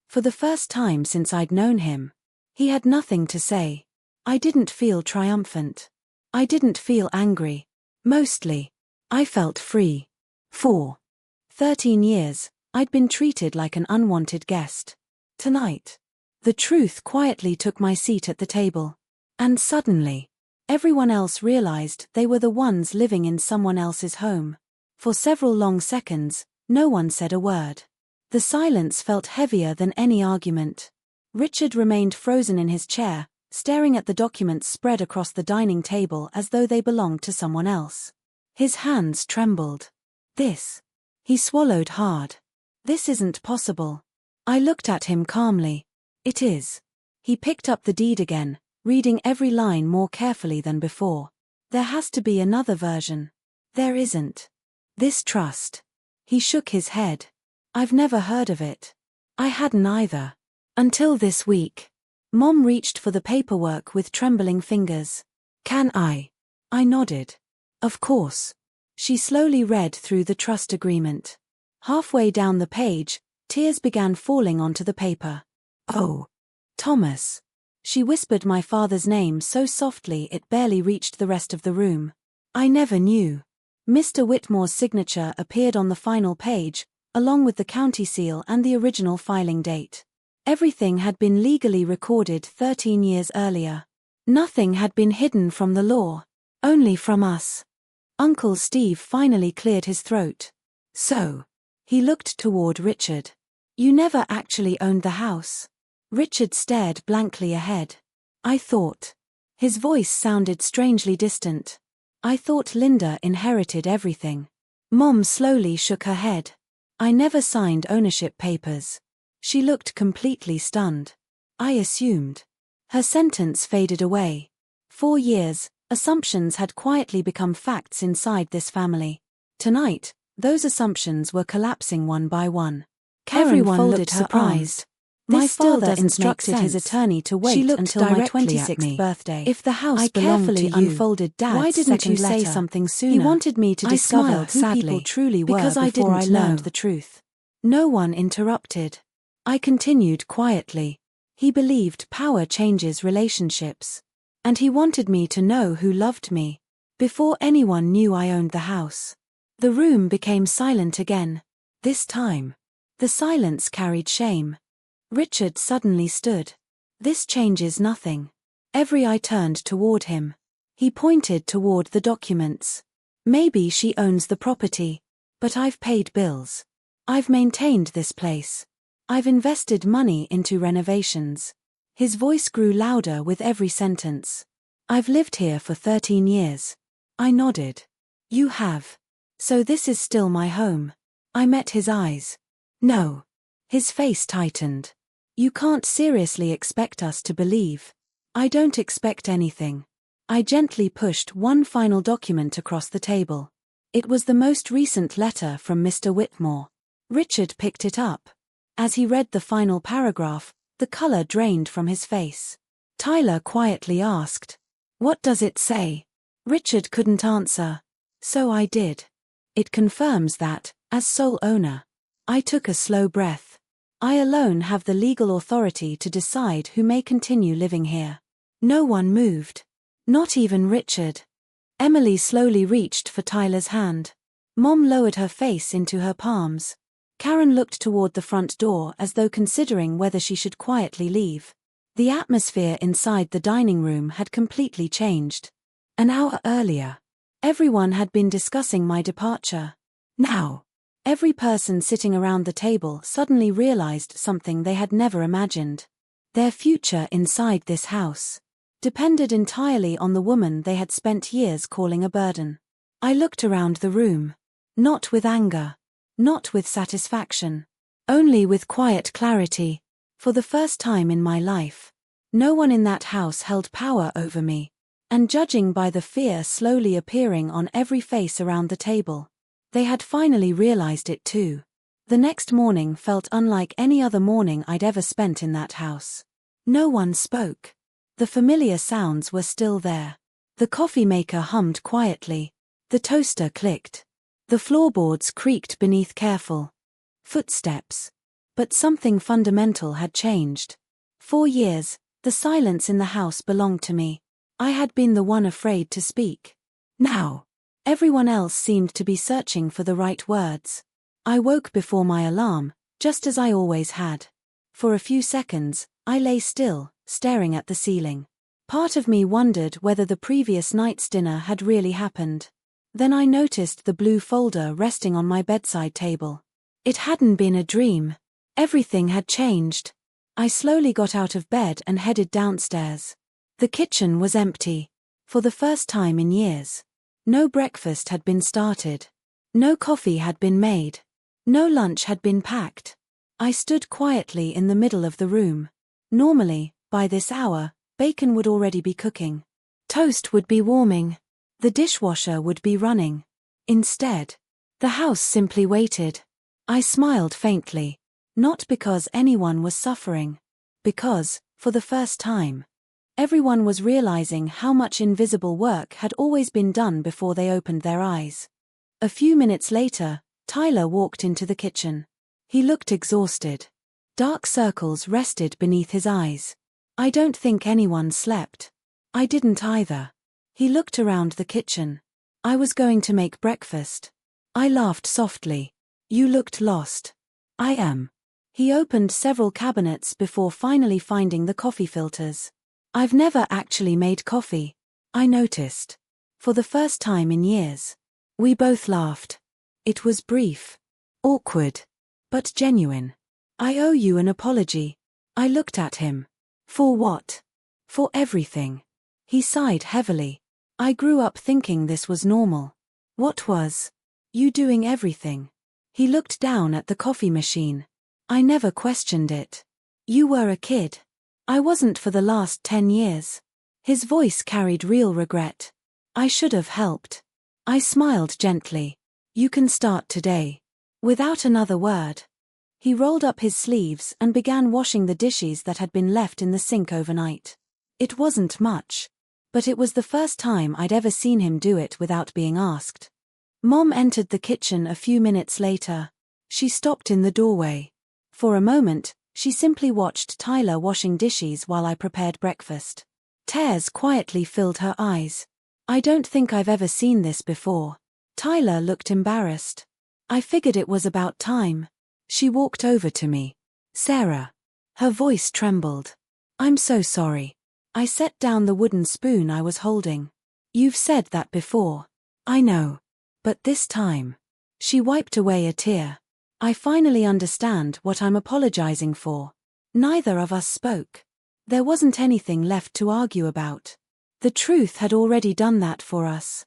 For the first time since I'd known him. He had nothing to say. I didn't feel triumphant. I didn't feel angry. Mostly, I felt free. For 13 years, I'd been treated like an unwanted guest. Tonight, the truth quietly took my seat at the table. And suddenly, everyone else realized they were the ones living in someone else's home. For several long seconds, no one said a word. The silence felt heavier than any argument. Richard remained frozen in his chair, staring at the documents spread across the dining table as though they belonged to someone else. His hands trembled. This. He swallowed hard. This isn't possible. I looked at him calmly. It is. He picked up the deed again, reading every line more carefully than before. There has to be another version. There isn't. This trust. He shook his head. I've never heard of it. I hadn't either. Until this week. Mom reached for the paperwork with trembling fingers. Can I? I nodded. Of course. She slowly read through the trust agreement. Halfway down the page, tears began falling onto the paper. Oh. Thomas. She whispered my father's name so softly it barely reached the rest of the room. I never knew. Mr. Whitmore's signature appeared on the final page, along with the county seal and the original filing date. Everything had been legally recorded 13 years earlier. Nothing had been hidden from the law. Only from us. Uncle Steve finally cleared his throat. So. He looked toward Richard. You never actually owned the house. Richard stared blankly ahead. I thought. His voice sounded strangely distant. I thought Linda inherited everything. Mom slowly shook her head. I never signed ownership papers. She looked completely stunned. I assumed. Her sentence faded away. 4 years, assumptions had quietly become facts inside this family. Tonight, those assumptions were collapsing one by one. Everyone folded her eyes. My father instructed his attorney to wait until my 26th birthday. If the house belonged to you, unfolded Dad's why didn't you say something sooner? He wanted me to discover who people truly were because I didn't learn the truth. No one interrupted. I continued quietly. He believed power changes relationships. And he wanted me to know who loved me. Before anyone knew I owned the house. The room became silent again. This time, the silence carried shame. Richard suddenly stood. This changes nothing. Every eye turned toward him. He pointed toward the documents. Maybe she owns the property. But I've paid bills. I've maintained this place. I've invested money into renovations. His voice grew louder with every sentence. I've lived here for 13 years. I nodded. You have. So this is still my home. I met his eyes. No. His face tightened. You can't seriously expect us to believe. I don't expect anything. I gently pushed one final document across the table. It was the most recent letter from Mr. Whitmore. Richard picked it up. As he read the final paragraph, the color drained from his face. Tyler quietly asked, "What does it say?" Richard couldn't answer. So I did. It confirms that, as sole owner. I took a slow breath. I alone have the legal authority to decide who may continue living here. No one moved. Not even Richard. Emily slowly reached for Tyler's hand. Mom lowered her face into her palms. Karen looked toward the front door as though considering whether she should quietly leave. The atmosphere inside the dining room had completely changed. An hour earlier, everyone had been discussing my departure. Now, every person sitting around the table suddenly realized something they had never imagined. Their future inside this house depended entirely on the woman they had spent years calling a burden. I looked around the room. Not with anger. Not with satisfaction. Only with quiet clarity. For the first time in my life, no one in that house held power over me. And judging by the fear slowly appearing on every face around the table, they had finally realized it too. The next morning felt unlike any other morning I'd ever spent in that house. No one spoke. The familiar sounds were still there. The coffee maker hummed quietly. The toaster clicked. The floorboards creaked beneath careful footsteps. But something fundamental had changed. For years, the silence in the house belonged to me. I had been the one afraid to speak. Now, everyone else seemed to be searching for the right words. I woke before my alarm, just as I always had. For a few seconds, I lay still, staring at the ceiling. Part of me wondered whether the previous night's dinner had really happened. Then I noticed the blue folder resting on my bedside table. It hadn't been a dream. Everything had changed. I slowly got out of bed and headed downstairs. The kitchen was empty. For the first time in years. No breakfast had been started. No coffee had been made. No lunch had been packed. I stood quietly in the middle of the room. Normally, by this hour, bacon would already be cooking. Toast would be warming. The dishwasher would be running. Instead, the house simply waited. I smiled faintly. Not because anyone was suffering. Because, for the first time, everyone was realizing how much invisible work had always been done before they opened their eyes. A few minutes later, Tyler walked into the kitchen. He looked exhausted. Dark circles rested beneath his eyes. I don't think anyone slept. I didn't either. He looked around the kitchen. I was going to make breakfast. I laughed softly. You looked lost. I am. He opened several cabinets before finally finding the coffee filters. I've never actually made coffee, I noticed. For the first time in years. We both laughed. It was brief. Awkward. But genuine. I owe you an apology. I looked at him. For what? For everything. He sighed heavily. I grew up thinking this was normal. What was? You doing everything. He looked down at the coffee machine. I never questioned it. You were a kid. I wasn't for the last 10 years. His voice carried real regret. I should have helped. I smiled gently. You can start today. Without another word. He rolled up his sleeves and began washing the dishes that had been left in the sink overnight. It wasn't much. But it was the first time I'd ever seen him do it without being asked. Mom entered the kitchen a few minutes later. She stopped in the doorway. For a moment, she simply watched Tyler washing dishes while I prepared breakfast. Tears quietly filled her eyes. I don't think I've ever seen this before. Tyler looked embarrassed. I figured it was about time. She walked over to me. Sarah. Her voice trembled. I'm so sorry. I set down the wooden spoon I was holding. You've said that before. I know. But this time. She wiped away a tear. I finally understand what I'm apologizing for. Neither of us spoke. There wasn't anything left to argue about. The truth had already done that for us.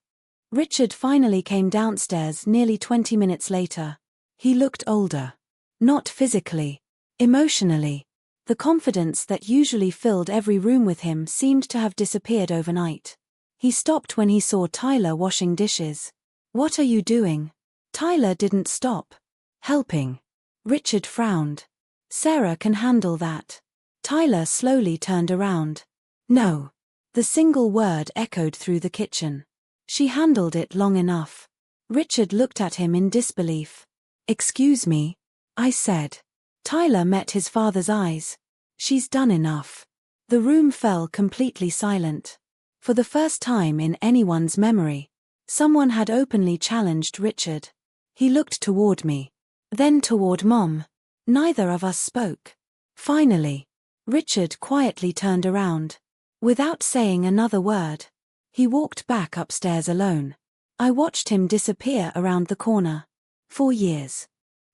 Richard finally came downstairs nearly 20 minutes later. He looked older. Not physically. Emotionally. The confidence that usually filled every room with him seemed to have disappeared overnight. He stopped when he saw Tyler washing dishes. What are you doing? Tyler didn't stop. Helping. Richard frowned. Sarah can handle that. Tyler slowly turned around. No. The single word echoed through the kitchen. She handled it long enough. Richard looked at him in disbelief. Excuse me, I said. Tyler met his father's eyes. She's done enough. The room fell completely silent. For the first time in anyone's memory, someone had openly challenged Richard. He looked toward me. Then toward Mom. Neither of us spoke. Finally, Richard quietly turned around. Without saying another word, he walked back upstairs alone. I watched him disappear around the corner. For years,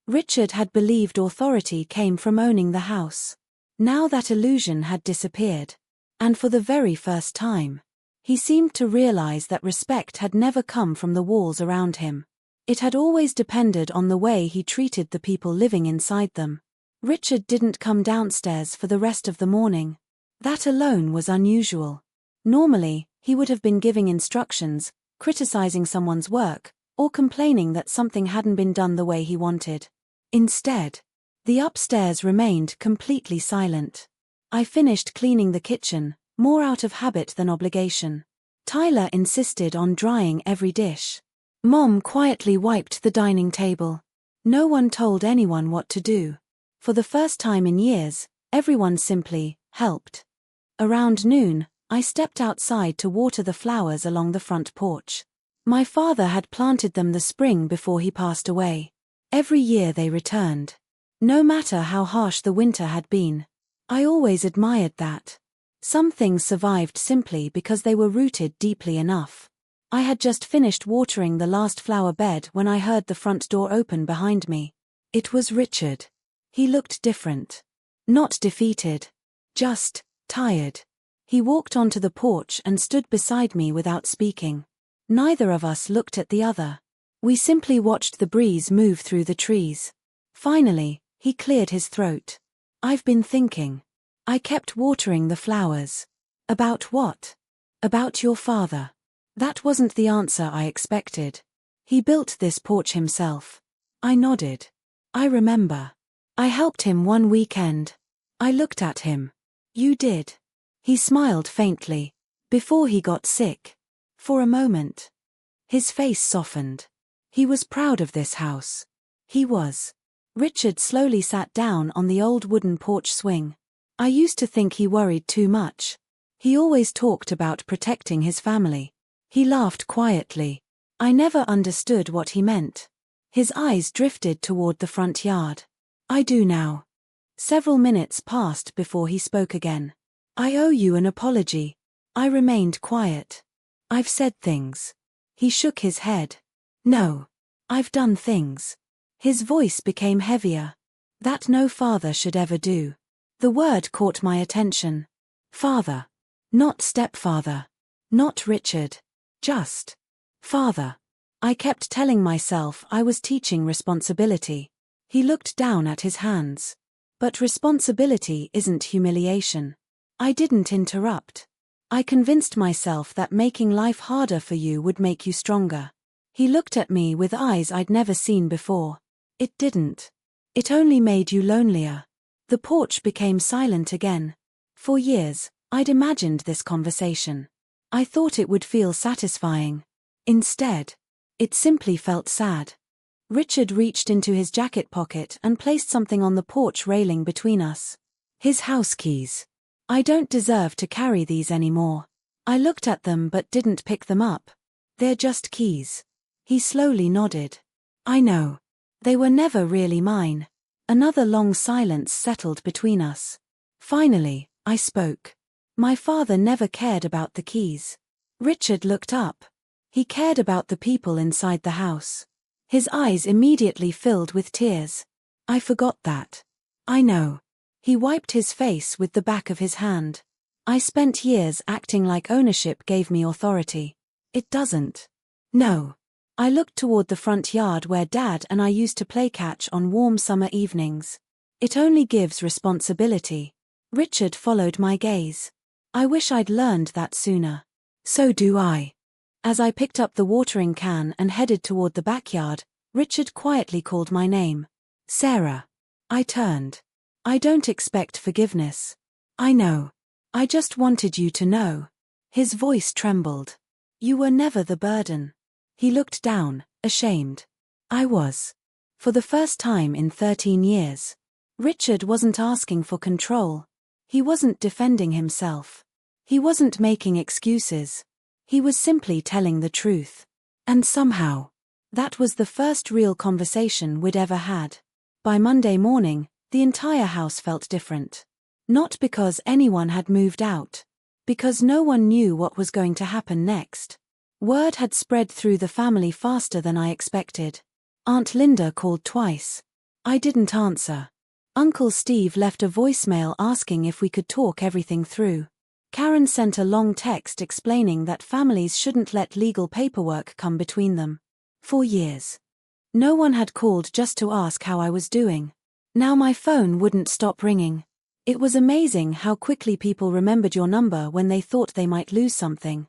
Richard had believed authority came from owning the house. Now that illusion had disappeared. And for the very first time, he seemed to realize that respect had never come from the walls around him. It had always depended on the way he treated the people living inside them. Richard didn't come downstairs for the rest of the morning. That alone was unusual. Normally, he would have been giving instructions, criticizing someone's work, or complaining that something hadn't been done the way he wanted. Instead, the upstairs remained completely silent. I finished cleaning the kitchen, more out of habit than obligation. Tyler insisted on drying every dish. Mom quietly wiped the dining table. No one told anyone what to do. For the first time in years, everyone simply helped. Around noon, I stepped outside to water the flowers along the front porch. My father had planted them the spring before he passed away. Every year they returned. No matter how harsh the winter had been. I always admired that. Some things survived simply because they were rooted deeply enough. I had just finished watering the last flower bed when I heard the front door open behind me. It was Richard. He looked different. Not defeated. Just tired. He walked onto the porch and stood beside me without speaking. Neither of us looked at the other. We simply watched the breeze move through the trees. Finally, he cleared his throat. I've been thinking. I kept watering the flowers. About what? About your father. That wasn't the answer I expected. He built this porch himself. I nodded. I remember. I helped him one weekend. I looked at him. You did. He smiled faintly. Before he got sick. For a moment. His face softened. He was proud of this house. He was. Richard slowly sat down on the old wooden porch swing. I used to think he worried too much. He always talked about protecting his family. He laughed quietly. I never understood what he meant. His eyes drifted toward the front yard. I do now. Several minutes passed before he spoke again. I owe you an apology. I remained quiet. I've said things. He shook his head. No. I've done things. His voice became heavier. That no father should ever do. The word caught my attention. Father. Not stepfather. Not Richard. Just. Father. I kept telling myself I was teaching responsibility. He looked down at his hands. But responsibility isn't humiliation. I didn't interrupt. I convinced myself that making life harder for you would make you stronger. He looked at me with eyes I'd never seen before. It didn't. It only made you lonelier. The porch became silent again. For years, I'd imagined this conversation. I thought it would feel satisfying. Instead, it simply felt sad. Richard reached into his jacket pocket and placed something on the porch railing between us. His house keys. I don't deserve to carry these anymore. I looked at them but didn't pick them up. They're just keys. He slowly nodded. I know. They were never really mine. Another long silence settled between us. Finally, I spoke. My father never cared about the keys. Richard looked up. He cared about the people inside the house. His eyes immediately filled with tears. I forgot that. I know. He wiped his face with the back of his hand. I spent years acting like ownership gave me authority. It doesn't. No. I looked toward the front yard where Dad and I used to play catch on warm summer evenings. It only gives responsibility. Richard followed my gaze. I wish I'd learned that sooner. So do I. As I picked up the watering can and headed toward the backyard, Richard quietly called my name. Sarah. I turned. I don't expect forgiveness. I know. I just wanted you to know. His voice trembled. You were never the burden. He looked down, ashamed. I was. For the first time in 13 years. Richard wasn't asking for control. He wasn't defending himself. He wasn't making excuses. He was simply telling the truth. And somehow, that was the first real conversation we'd ever had. By Monday morning, the entire house felt different. Not because anyone had moved out. Because no one knew what was going to happen next. Word had spread through the family faster than I expected. Aunt Linda called twice. I didn't answer. Uncle Steve left a voicemail asking if we could talk everything through. Karen sent a long text explaining that families shouldn't let legal paperwork come between them. For years. No one had called just to ask how I was doing. Now my phone wouldn't stop ringing. It was amazing how quickly people remembered your number when they thought they might lose something.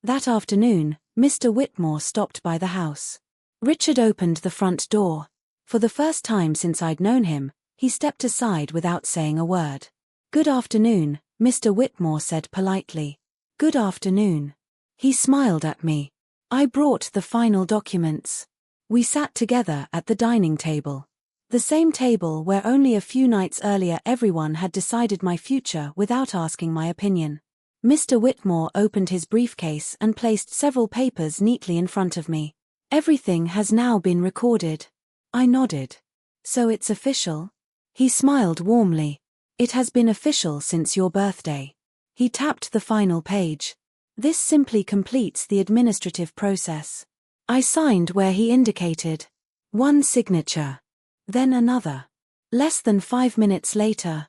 That afternoon, Mr. Whitmore stopped by the house. Richard opened the front door. For the first time since I'd known him, he stepped aside without saying a word. Good afternoon, Mr. Whitmore said politely. Good afternoon. He smiled at me. I brought the final documents. We sat together at the dining table. The same table where only a few nights earlier everyone had decided my future without asking my opinion. Mr. Whitmore opened his briefcase and placed several papers neatly in front of me. Everything has now been recorded. I nodded. So it's official? He smiled warmly. It has been official since your birthday. He tapped the final page. This simply completes the administrative process. I signed where he indicated. One signature. Then another. Less than 5 minutes later.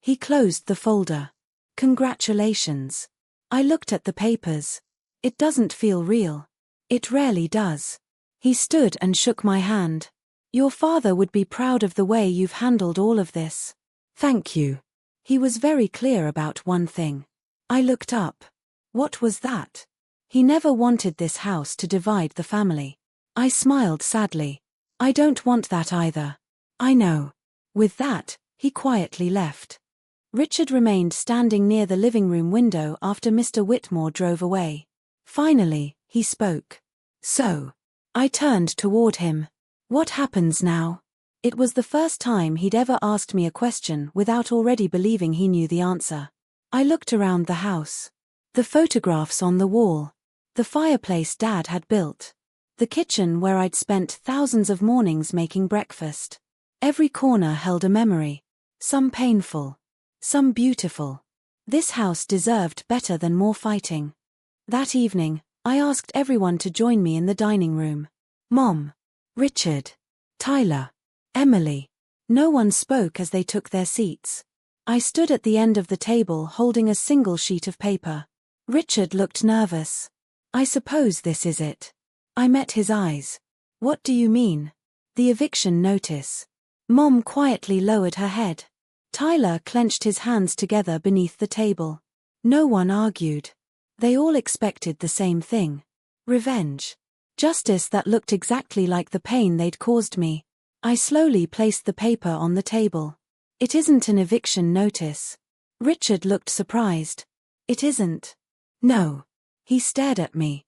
He closed the folder. Congratulations. I looked at the papers. It doesn't feel real. It rarely does. He stood and shook my hand. Your father would be proud of the way you've handled all of this. Thank you. He was very clear about one thing. I looked up. What was that? He never wanted this house to divide the family. I smiled sadly. I don't want that either. I know. With that, he quietly left. Richard remained standing near the living room window after Mr. Whitmore drove away. Finally, he spoke. So. I turned toward him. What happens now? It was the first time he'd ever asked me a question without already believing he knew the answer. I looked around the house. The photographs on the wall. The fireplace Dad had built. The kitchen where I'd spent thousands of mornings making breakfast. Every corner held a memory. Some painful. Some beautiful. This house deserved better than more fighting. That evening, I asked everyone to join me in the dining room. Mom. Richard. Tyler. Emily. No one spoke as they took their seats. I stood at the end of the table holding a single sheet of paper. Richard looked nervous. I suppose this is it. I met his eyes. What do you mean? The eviction notice. Mom quietly lowered her head. Tyler clenched his hands together beneath the table. No one argued. They all expected the same thing. Revenge. Justice that looked exactly like the pain they'd caused me. I slowly placed the paper on the table. It isn't an eviction notice. Richard looked surprised. It isn't. No. He stared at me.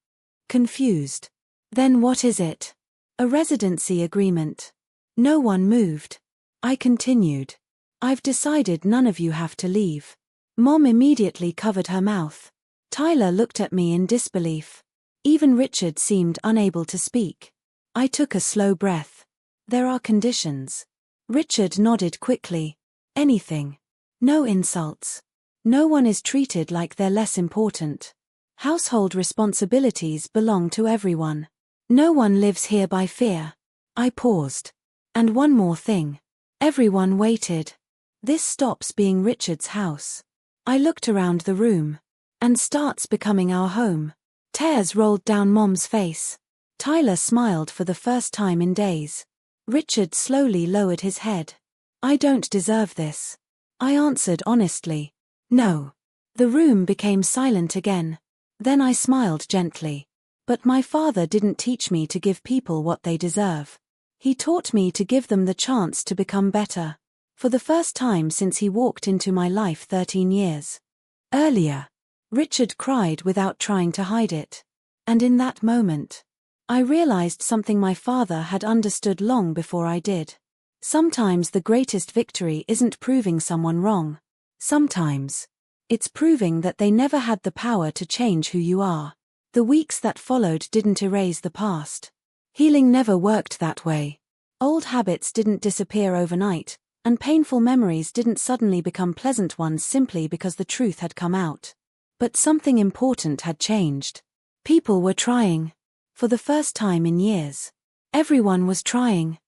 Confused. Then what is it? A residency agreement. No one moved. I continued. I've decided none of you have to leave. Mom immediately covered her mouth. Tyler looked at me in disbelief. Even Richard seemed unable to speak. I took a slow breath. There are conditions. Richard nodded quickly. Anything. No insults. No one is treated like they're less important. Household responsibilities belong to everyone. No one lives here by fear. I paused. And one more thing. Everyone waited. This stops being Richard's house. I looked around the room. And starts becoming our home. Tears rolled down Mom's face. Tyler smiled for the first time in days. Richard slowly lowered his head. I don't deserve this. I answered honestly. No. The room became silent again. Then I smiled gently. But my father didn't teach me to give people what they deserve. He taught me to give them the chance to become better. For the first time since he walked into my life 13 years earlier. Richard cried without trying to hide it. And in that moment, I realized something my father had understood long before I did. Sometimes the greatest victory isn't proving someone wrong. Sometimes, it's proving that they never had the power to change who you are. The weeks that followed didn't erase the past. Healing never worked that way. Old habits didn't disappear overnight, and painful memories didn't suddenly become pleasant ones simply because the truth had come out. But something important had changed. People were trying. For the first time in years. Everyone was trying.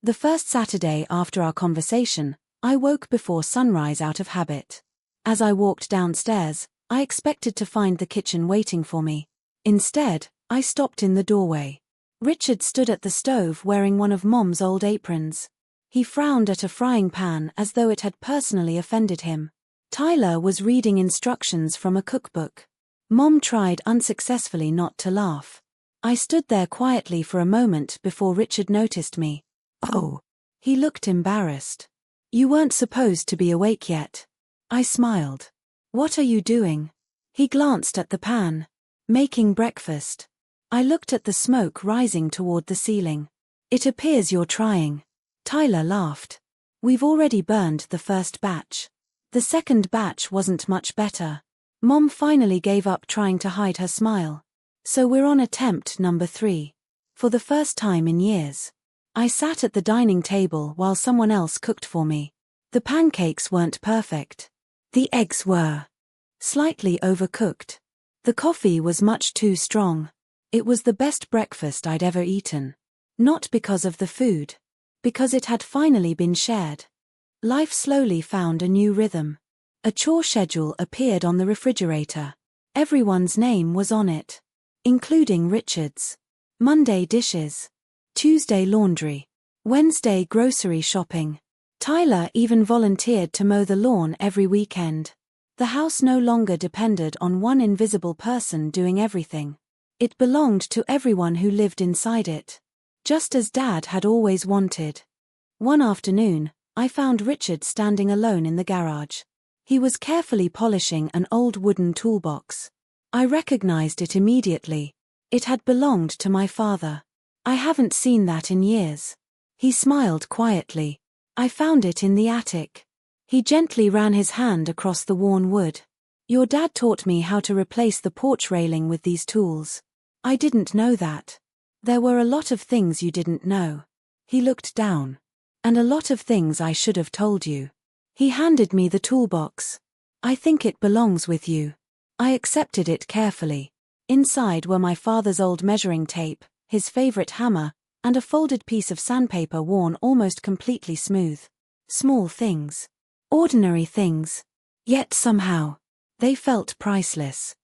The first Saturday after our conversation, I woke before sunrise out of habit. As I walked downstairs, I expected to find the kitchen waiting for me. Instead, I stopped in the doorway. Richard stood at the stove wearing one of Mom's old aprons. He frowned at a frying pan as though it had personally offended him. Tyler was reading instructions from a cookbook. Mom tried unsuccessfully not to laugh. I stood there quietly for a moment before Richard noticed me. Oh. He looked embarrassed. You weren't supposed to be awake yet. I smiled. What are you doing? He glanced at the pan. Making breakfast. I looked at the smoke rising toward the ceiling. It appears you're trying. Tyler laughed. We've already burned the first batch. The second batch wasn't much better. Mom finally gave up trying to hide her smile. So we're on attempt number 3. For the first time in years. I sat at the dining table while someone else cooked for me. The pancakes weren't perfect. The eggs were slightly overcooked. The coffee was much too strong. It was the best breakfast I'd ever eaten. Not because of the food. Because it had finally been shared. Life slowly found a new rhythm. A chore schedule appeared on the refrigerator. Everyone's name was on it. Including Richard's. Monday dishes. Tuesday laundry. Wednesday grocery shopping. Tyler even volunteered to mow the lawn every weekend. The house no longer depended on one invisible person doing everything. It belonged to everyone who lived inside it. Just as Dad had always wanted. One afternoon, I found Richard standing alone in the garage. He was carefully polishing an old wooden toolbox. I recognized it immediately. It had belonged to my father. I haven't seen that in years. He smiled quietly. I found it in the attic. He gently ran his hand across the worn wood. Your dad taught me how to replace the porch railing with these tools. I didn't know that. There were a lot of things you didn't know. He looked down. And a lot of things I should have told you. He handed me the toolbox. I think it belongs with you. I accepted it carefully. Inside were my father's old measuring tape, his favorite hammer, and a folded piece of sandpaper worn almost completely smooth. Small things. Ordinary things. Yet somehow, they felt priceless.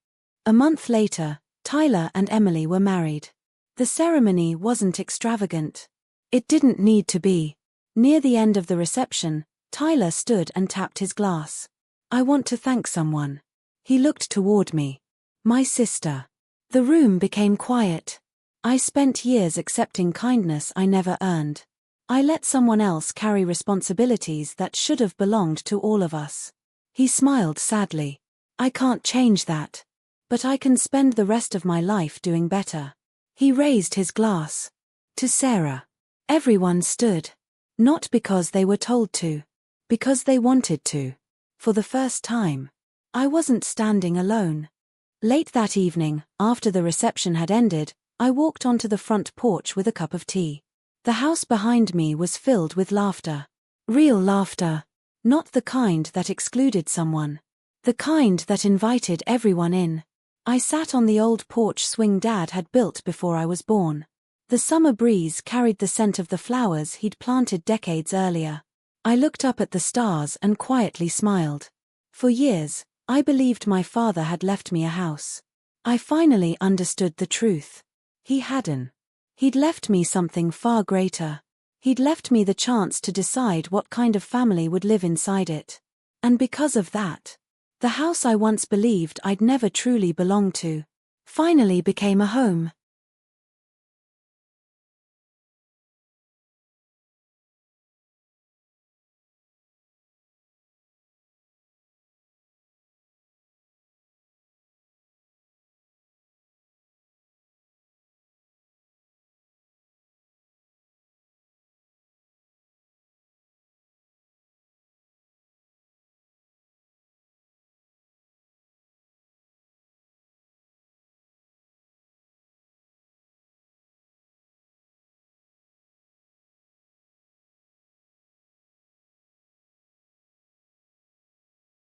A month later, Tyler and Emily were married. The ceremony wasn't extravagant. It didn't need to be. Near the end of the reception, Tyler stood and tapped his glass. I want to thank someone. He looked toward me. My sister. The room became quiet. I spent years accepting kindness I never earned. I let someone else carry responsibilities that should have belonged to all of us. He smiled sadly. I can't change that. But I can spend the rest of my life doing better. He raised his glass. To Sarah. Everyone stood. Not because they were told to. Because they wanted to. For the first time. I wasn't standing alone. Late that evening, after the reception had ended, I walked onto the front porch with a cup of tea. The house behind me was filled with laughter. Real laughter. Not the kind that excluded someone. The kind that invited everyone in. I sat on the old porch swing Dad had built before I was born. The summer breeze carried the scent of the flowers he'd planted decades earlier. I looked up at the stars and quietly smiled. For years, I believed my father had left me a house. I finally understood the truth. He hadn't. He'd left me something far greater. He'd left me the chance to decide what kind of family would live inside it. And because of that, the house I once believed I'd never truly belong to finally became a home.